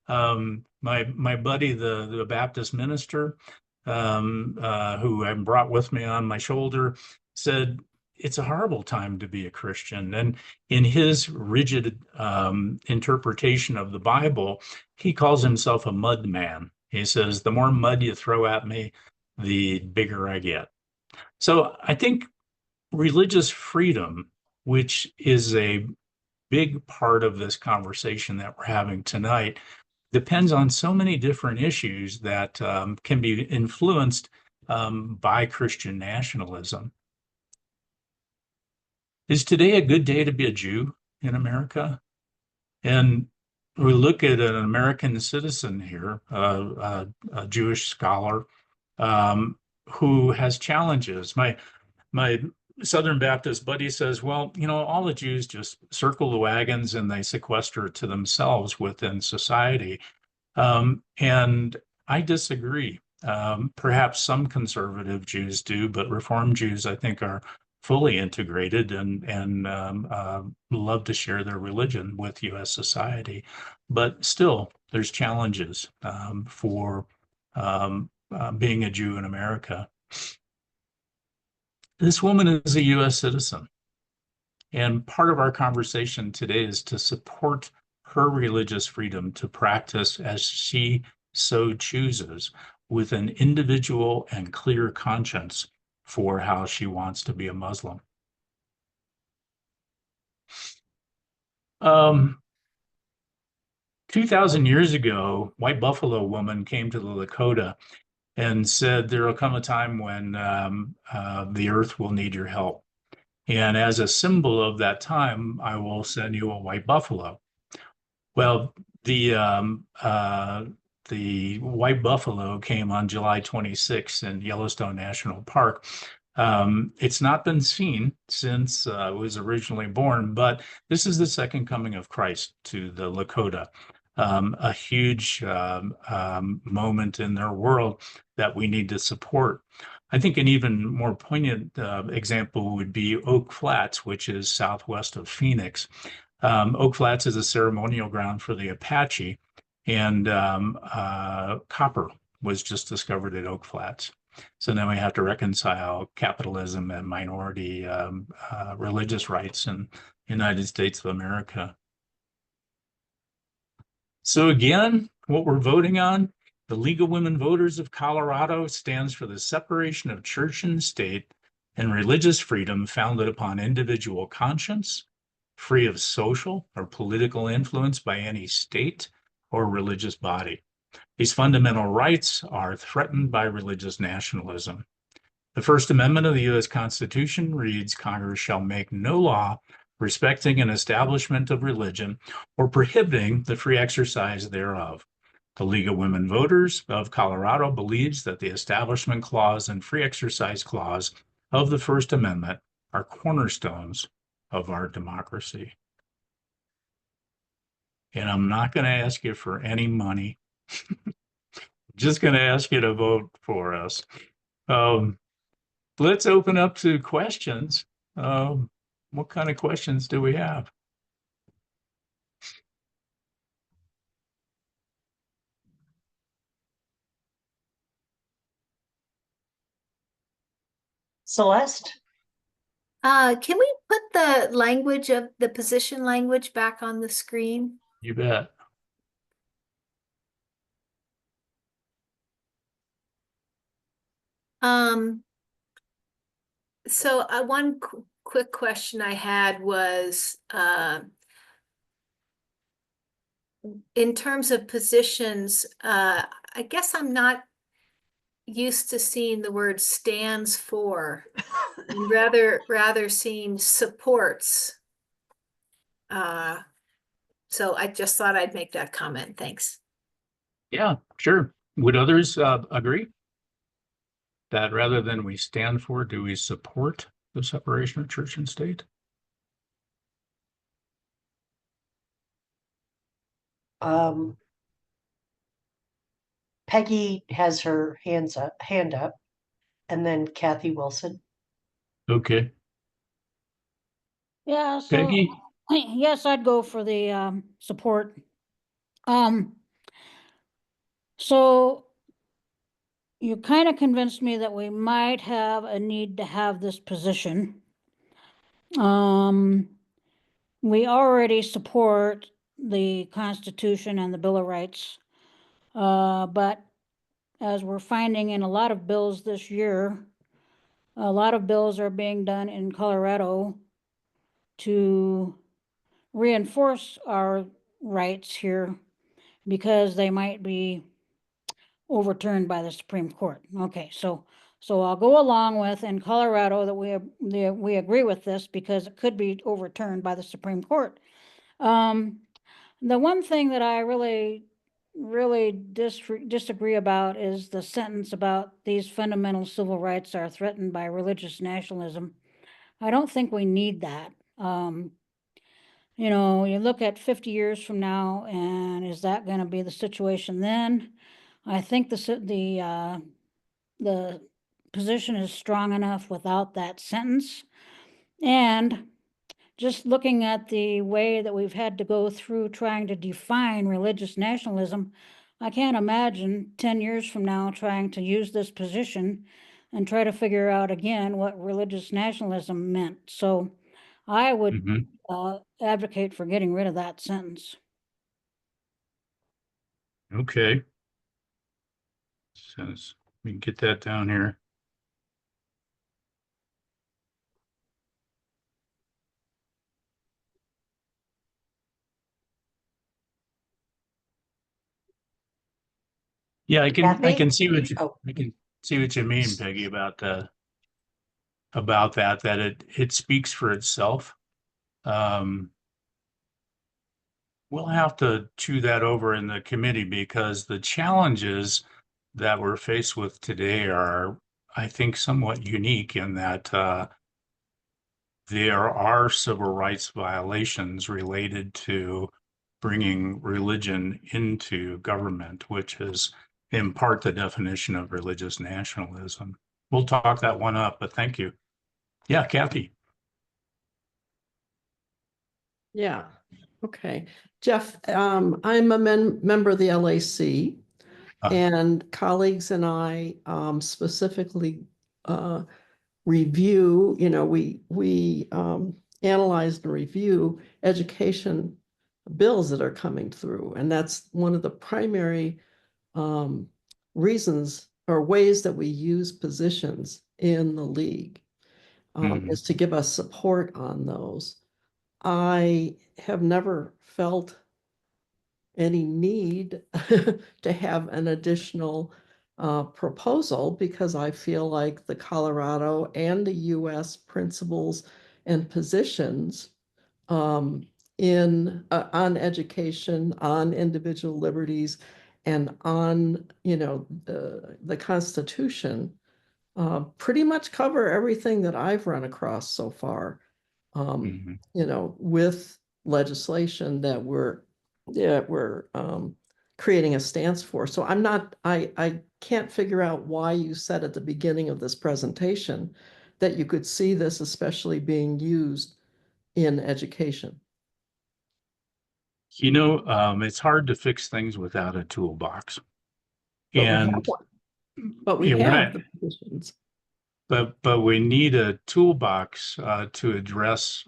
My buddy, the Baptist minister, who I brought with me on my shoulder, said, "It's a horrible time to be a Christian." And in his rigid interpretation of the Bible, he calls himself a mud man. He says, "The more mud you throw at me, the bigger I get." So I think religious freedom, which is a big part of this conversation that we're having tonight, depends on so many different issues that can be influenced by Christian nationalism. Is today a good day to be a Jew in America? And we look at an American citizen here, a Jewish scholar, who has challenges. My Southern Baptist buddy says, "Well, all the Jews just circle the wagons and they sequester to themselves within society." And I disagree. Perhaps some conservative Jews do, but Reform Jews, I think, are fully integrated and love to share their religion with U.S. society. But still, there's challenges for being a Jew in America. This woman is a U.S. citizen, and part of our conversation today is to support her religious freedom to practice as she so chooses, with an individual and clear conscience for how she wants to be a Muslim. 2,000 years ago, White Buffalo woman came to the Lakota and said, "There will come a time when the earth will need your help. And as a symbol of that time, I will send you a white buffalo." Well, the white buffalo came on July 26th in Yellowstone National Park. It's not been seen since it was originally born, but this is the second coming of Christ to the Lakota. A huge moment in their world that we need to support. I think an even more poignant example would be Oak Flats, which is southwest of Phoenix. Oak Flats is a ceremonial ground for the Apache, and copper was just discovered at Oak Flats. So now we have to reconcile capitalism and minority religious rights in the United States of America. So again, what we're voting on, the League of Women Voters of Colorado stands for the separation of church and state and religious freedom founded upon individual conscience, free of social or political influence by any state or religious body. These fundamental rights are threatened by religious nationalism. The First Amendment of the U.S. Constitution reads, "Congress shall make no law respecting an establishment of religion or prohibiting the free exercise thereof." The League of Women Voters of Colorado believes that the Establishment Clause and Free Exercise Clause of the First Amendment are cornerstones of our democracy. And I'm not going to ask you for any money. Just going to ask you to vote for us. Let's open up to questions. What kind of questions do we have? Celeste? Can we put the language of the position language back on the screen? You bet. Um, so one quick question I had was, in terms of positions, I guess I'm not used to seeing the word stands for, and rather seeing supports. So I just thought I'd make that comment. Thanks. Yeah, sure. Would others agree that rather than we stand for, do we support the separation of church and state? Peggy has her hand up, and then Kathy Wilson. Okay, Yeah, so Peggy? yes, I'd go for the support. So you kind of convinced me that we might have a need to have this position. We already support the Constitution and the Bill of Rights. But as we're finding in a lot of bills this year, a lot of bills are being done in Colorado to reinforce our rights here because they might be overturned by the Supreme Court. Okay, so I'll go along with in Colorado that we agree with this because it could be overturned by the Supreme Court. The one thing that I really disagree about is the sentence about these fundamental civil rights are threatened by religious nationalism. I don't think we need that. You know, you look at 50 years from now, and is that going to be the situation then? I think the position is strong enough without that sentence. And just looking at the way that we've had to go through trying to define religious nationalism, I can't imagine 10 years from now trying to use this position and try to figure out again what religious nationalism meant. So I would Mhm. Advocate for getting rid of that sentence. Okay. Says, we can get that down here. Yeah, I can Kathy? see what you Oh. I can see what you mean, Peggy, about that it speaks for itself. We'll have to chew that over in the committee because the challenges that we're faced with today are, I think, somewhat unique in that there are civil rights violations related to bringing religion into government, which is in part the definition of religious nationalism. We'll talk that one up, but thank you. Yeah, Kathy. Yeah, okay. Jeff, I'm a member of the LAC, and colleagues and I specifically review, we analyze and review education bills that are coming through. And that's one of the primary reasons or ways that we use positions in the league is to give us support on those. I have never felt any need to have an additional proposal because I feel like the Colorado and the US principles and positions on education, on individual liberties, and on the Constitution pretty much cover everything that I've run across so far. With legislation that we're creating a stance for. So I can't figure out why you said at the beginning of this presentation that you could see this especially being used in education. It's hard to fix things without a toolbox. But we have And one. But we have the positions. but we need a toolbox to address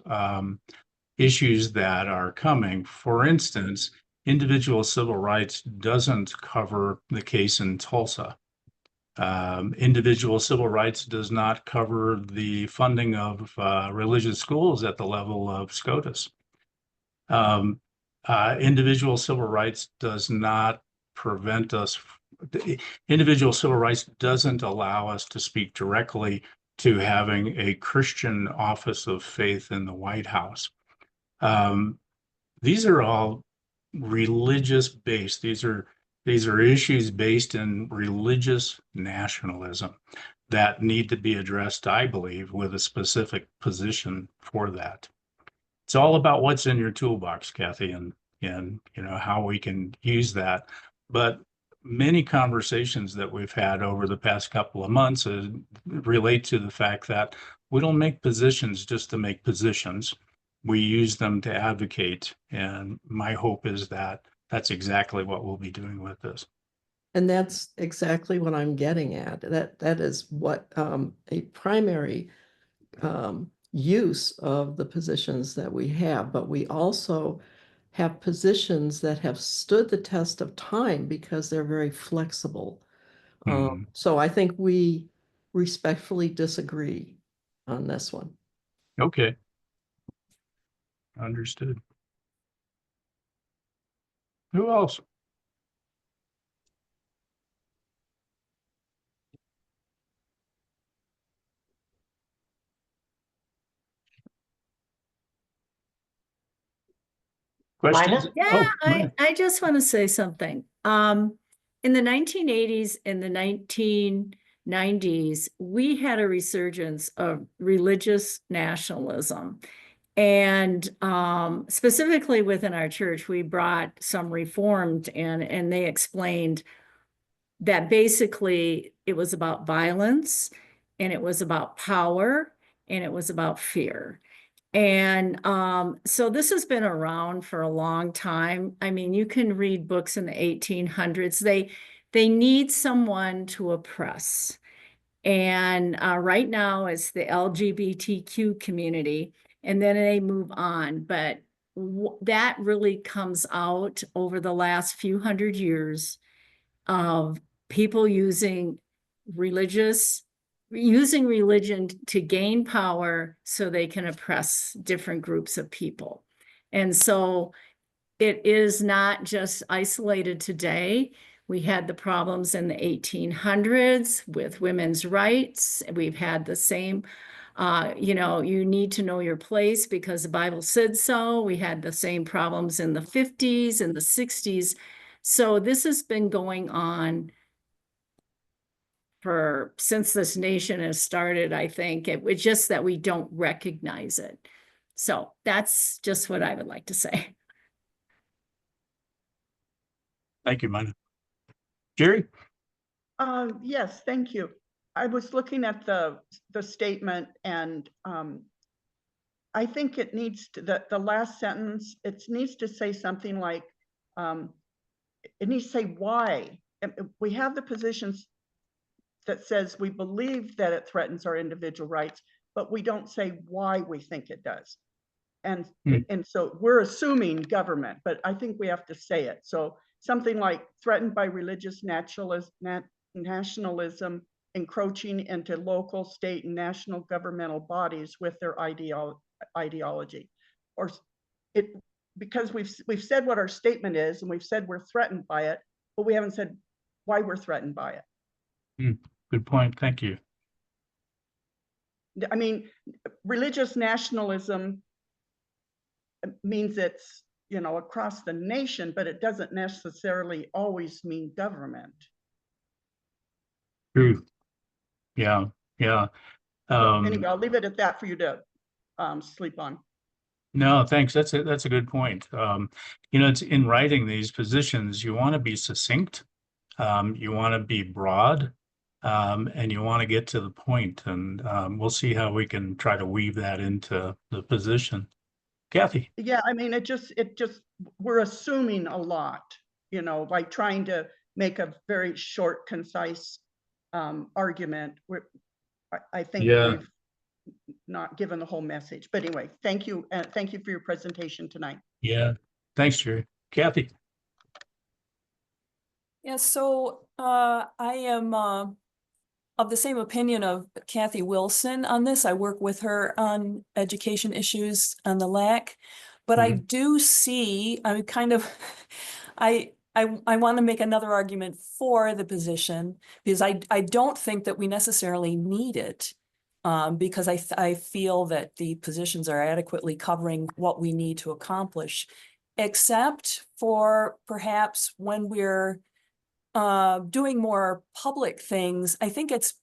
issues that are coming. For instance, individual civil rights doesn't cover the case in Tulsa. Individual civil rights does not cover the funding of religious schools at the level of SCOTUS. Individual civil rights does not prevent us. Individual civil rights doesn't allow us to speak directly to having a Christian office of faith in the White House. These are all religious based. These are issues based in religious nationalism that need to be addressed, I believe, with a specific position for that. It's all about what's in your toolbox, Kathy, and you know how we can use that. But many conversations that we've had over the past couple of months relate to the fact that we don't make positions just to make positions. We use them to advocate. And my hope is that that's exactly what we'll be doing with this. And that's exactly what I'm getting at. That is what a primary use of the positions that we have, but we also have positions that have stood the test of time because they're very flexible. So I think we respectfully disagree on this one. Okay. Understood. Who else? Questions? Mina? Yeah, Mina. I just want to say something. In the 1980s and the 1990s, we had a resurgence of religious nationalism. And specifically within our church, we brought some reformed in, and they explained that basically it was about violence, and it was about power, and it was about fear. And so this has been around for a long time. I mean, you can read books in the 1800s. They need someone to oppress. And right now it's the LGBTQ community, and then they move on. But that really comes out over the last few hundred years of people using religion to gain power so they can oppress different groups of people. And so it is not just isolated today. We had the problems in the 1800s with women's rights. We've had the same, you need to know your place because the Bible said so. We had the same problems in the 50s and the 60s. So this has been going on since this nation has started. I think it's just that we don't recognize it. So that's just what I would like to say. Thank you, Mina. Jerry? Yes, thank you. I was looking at the statement, and I think it needs to, the last sentence, it needs to say something like, it needs to say why. We have the positions that says we believe that it threatens our individual rights, but we don't say why we think it does. And so we're assuming government, but I think we have to say it. So something like threatened by religious nationalism, encroaching into local, state, and national governmental bodies with their ideology. Or it, because we've said what our statement is, and we've said we're threatened by it, but we haven't said why we're threatened by it. Good point. Thank you. I mean, religious nationalism means it's, across the nation, but it doesn't necessarily always mean government. True. Yeah. Anyway, I'll leave it at that for you to sleep on. No, thanks. That's a good point. It's in writing these positions, you want to be succinct, you want to be broad, and you want to get to the point. And we'll see how we can try to weave that into the position. Kathy? Yeah, I mean, it just we're assuming a lot, like trying to make a very short, concise argument. I think Yeah. we've not given the whole message. But anyway, thank you. Thank you for your presentation tonight. Yeah. Thanks, Jerry. Kathy? Yeah, so I am of the same opinion of Kathy Wilson on this. I work with her on education issues on the LAC, but I do see, I kind of, I want to make another argument for the position because I don't think that we necessarily need it. Because I feel that the positions are adequately covering what we need to accomplish, except for perhaps when we're doing more public things. I think it's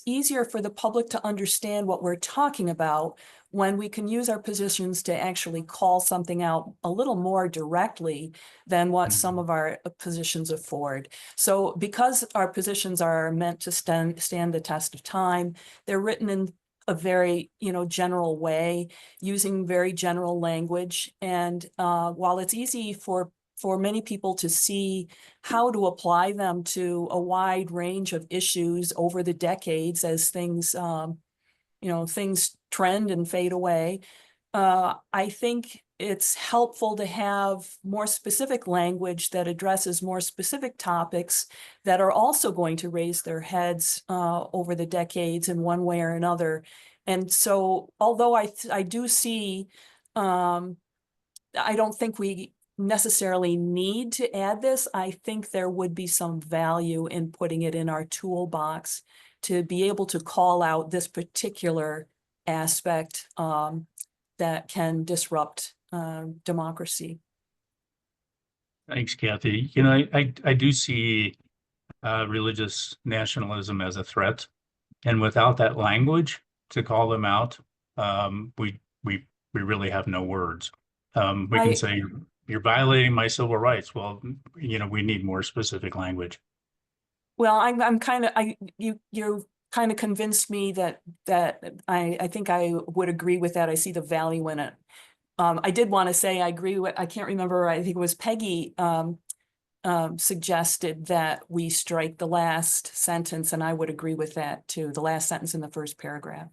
easier for the public to understand what we're talking about when we can use our positions to actually call something out a little more directly than what some of our positions afford. So because our positions are meant to stand the test of time, they're written in a very, general way, using very general language. And while it's easy for many people to see how to apply them to a wide range of issues over the decades as things, things trend and fade away. I think it's helpful to have more specific language that addresses more specific topics that are also going to raise their heads over the decades in one way or another. And so, although I do see, I don't think we necessarily need to add this. I think there would be some value in putting it in our toolbox to be able to call out this particular aspect that can disrupt democracy. Thanks, Kathy. I do see religious nationalism as a threat, and without that language to call them out, we really have no words. We can say you're violating my civil rights. Well, we need more specific language. Well, I'm kind of you're kind of convinced me that I think I would agree with that. I see the value in it. I did want to say I agree with, I can't remember, I think it was Peggy suggested that we strike the last sentence, and I would agree with that too, the last sentence in the first paragraph.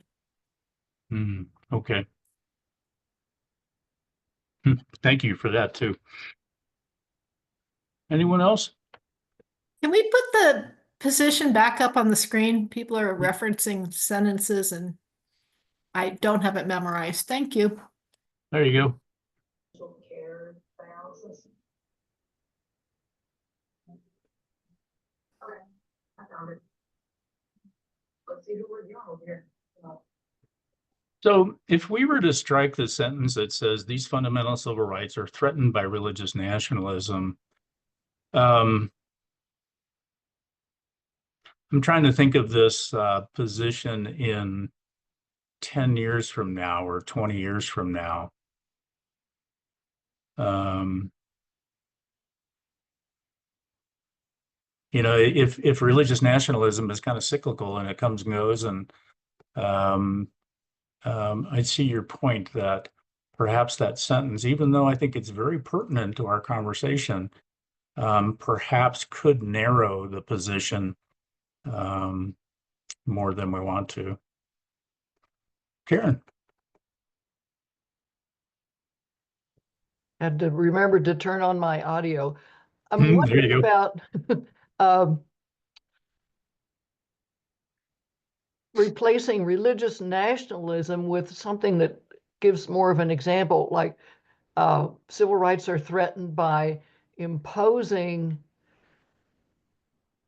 Okay. Thank you for that too. Anyone else? Can we put the position back up on the screen? People are referencing sentences and I don't have it memorized. Thank you. There you go. So if we were to strike the sentence that says these fundamental civil rights are threatened by religious nationalism, I'm trying to think of this position in 10 years from now or 20 years from now. If religious nationalism is kind of cyclical and it comes and goes, and I see your point that perhaps that sentence, even though I think it's very pertinent to our conversation, perhaps could narrow the position more than we want to. Karen. Had to remember to turn on my audio. I'm There you wondering go. about replacing religious nationalism with something that gives more of an example, like civil rights are threatened by imposing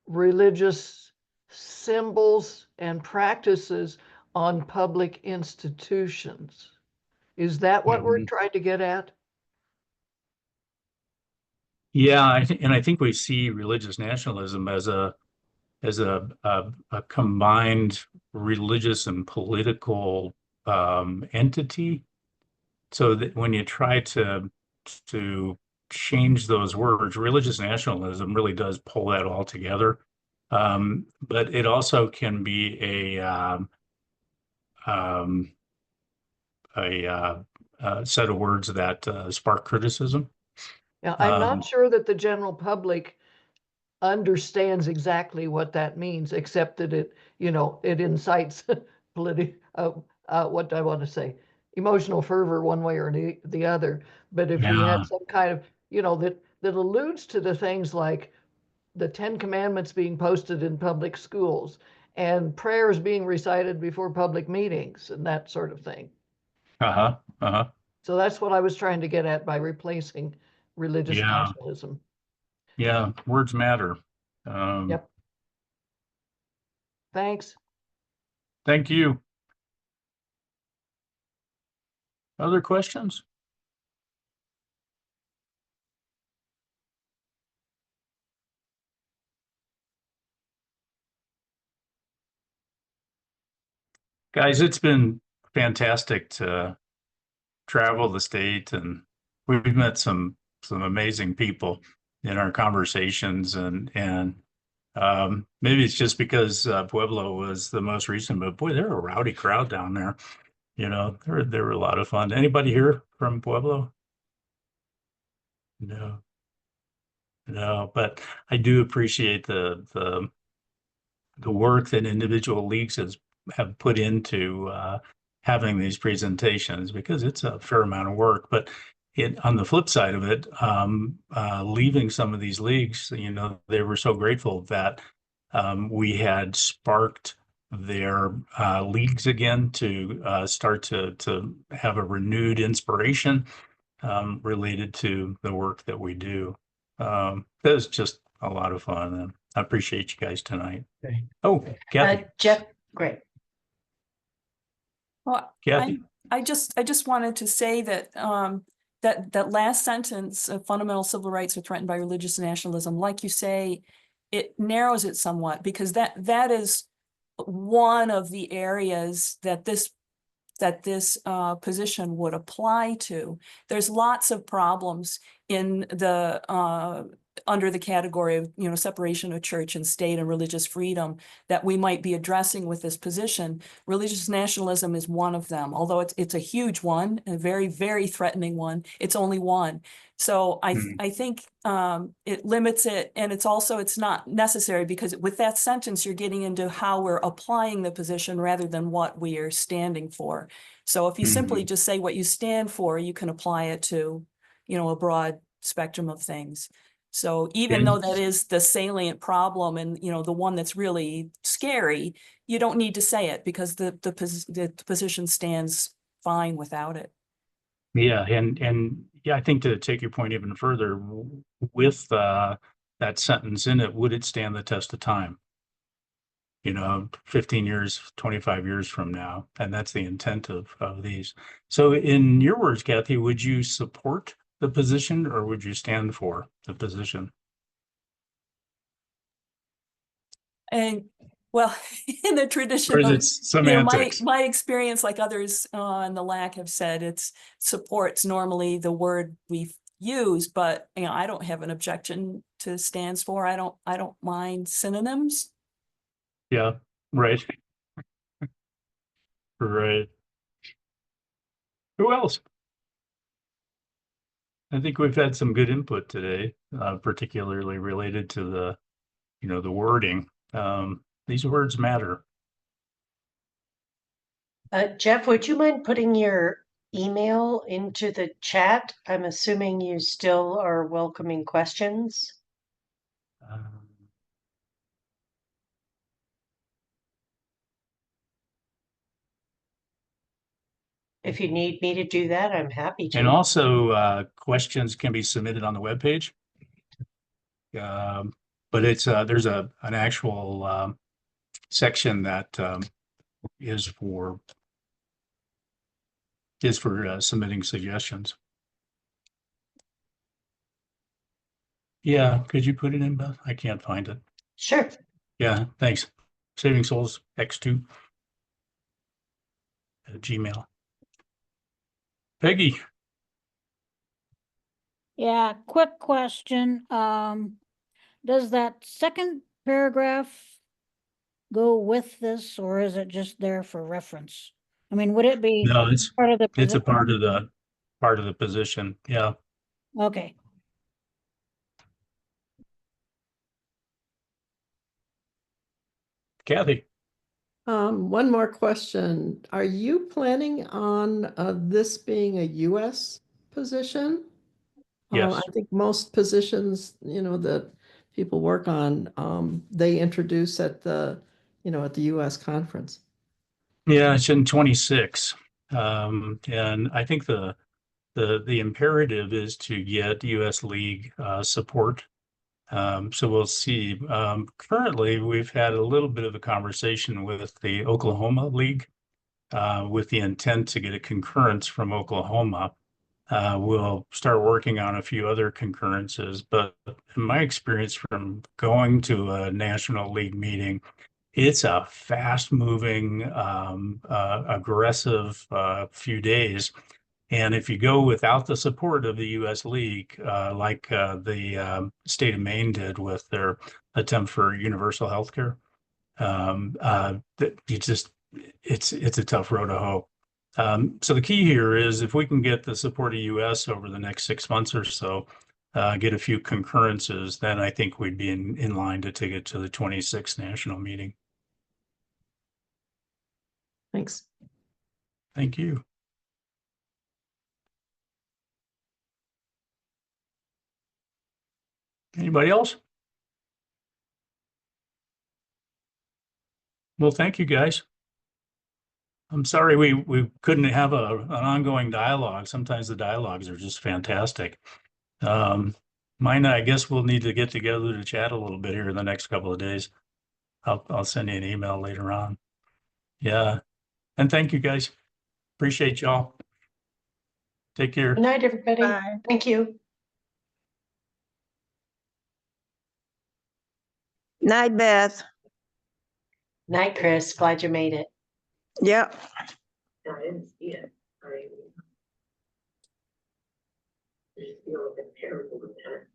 religious symbols and practices on public institutions. Is that what we're trying to get at? Yeah, I think we see religious nationalism as a combined religious and political entity. So that when you try to change those words, religious nationalism really does pull that all together. But it also can be a set of words that spark criticism. Yeah, I'm not sure that the general public understands exactly what that means, except that it incites what do I want to say? Emotional fervor one way or the other. But if we Yeah. had some kind of, that alludes to the things like the 10 Commandments being posted in public schools and prayers being recited before public meetings and that sort of thing. Uh-huh. Uh-huh. So that's what I was trying to get at by replacing religious Yeah. nationalism. Yeah. Words matter. Yep. Thanks. Thank you. Other questions? Guys, it's been fantastic to travel the state, and we've met some amazing people in our conversations, and maybe it's just because Pueblo was the most recent, but boy, they're a rowdy crowd down there. They were a lot of fun. Anybody here from Pueblo? No. No, but I do appreciate the work that individual leagues have put into having these presentations, because it's a fair amount of work. But on the flip side of it, leaving some of these leagues, they were so grateful that we had sparked their leagues again to start to have a renewed inspiration related to the work that we do. That was just a lot of fun, and I appreciate you guys tonight. Okay. Oh, Kathy. Jeff, great. Well, Kathy. I just wanted to say that that last sentence of fundamental civil rights are threatened by religious nationalism, like you say, it narrows it somewhat, because that is one of the areas that this position would apply to. There's lots of problems in the under the category of separation of church and state and religious freedom that we might be addressing with this position. Religious nationalism is one of them, although it's a huge one, a very, very threatening one. It's only one. So I think it limits it, and it's not necessary, because with that sentence, you're getting into how we're applying the position rather than what we are standing for. So if you simply just say what you stand for, you can apply it to, a broad spectrum of things. So even though that is the salient problem and, the one that's really scary, you don't need to say it, because the position stands fine without it. Yeah, and yeah, I think to take your point even further, with that sentence in it, would it stand the test of time? 15 years, 25 years from now, and that's the intent of these. So in your words, Kathy, would you support the position, or would you stand for the position? And well, in the tradition Or is of it semantics? my experience, like others in the LAC have said, it's supports normally the word we use, but I don't have an objection to stands for. I don't mind synonyms. Yeah, right. Right. Who else? I think we've had some good input today, particularly related to the wording. These words matter. Jeff, would you mind putting your email into the chat? I'm assuming you still are welcoming questions. If you need me to do that, I'm happy to. And also, questions can be submitted on the webpage. But it's there's an actual section that is for submitting suggestions. Yeah, could you put it in, Beth? I can't find it. Sure. Yeah, thanks. Saving Souls X2 at Gmail. Peggy. Yeah, quick question. Does that second paragraph go with this, or is it just there for reference? I mean, would it be No, it's part of the a position? part of the position. Yeah. Okay. Kathy. One more question. Are you planning on this being a US position? Yes. I think most positions, that people work on, they introduce at the US conference. Yeah, it's in 26. And I think the imperative is to get US League support. So we'll see. Currently, we've had a little bit of a conversation with the Oklahoma League with the intent to get a concurrence from Oklahoma. We'll start working on a few other concurrences, but in my experience from going to a National League meeting, it's a fast-moving, aggressive few days. And if you go without the support of the U.S. League, like the state of Maine did with their attempt for universal health care, it's a tough road to hoe. So the key here is if we can get the support of U.S. over the next 6 months or so, get a few concurrences, then I think we'd be in line to take it to the 26th national meeting. Thanks. Thank you. Anybody else? Well, thank you, guys. I'm sorry we couldn't have an ongoing dialogue. Sometimes the dialogues are just fantastic. Mine, I guess we'll need to get together to chat a little bit here in the next couple of days. I'll send you an email later on. Yeah. And thank you, guys. Appreciate y'all. Take care. Good night, everybody. Bye. Thank you. Night, Beth. Night, Chris. Glad you made it. Yep. I didn't see it. I just feel a bit terrible with that.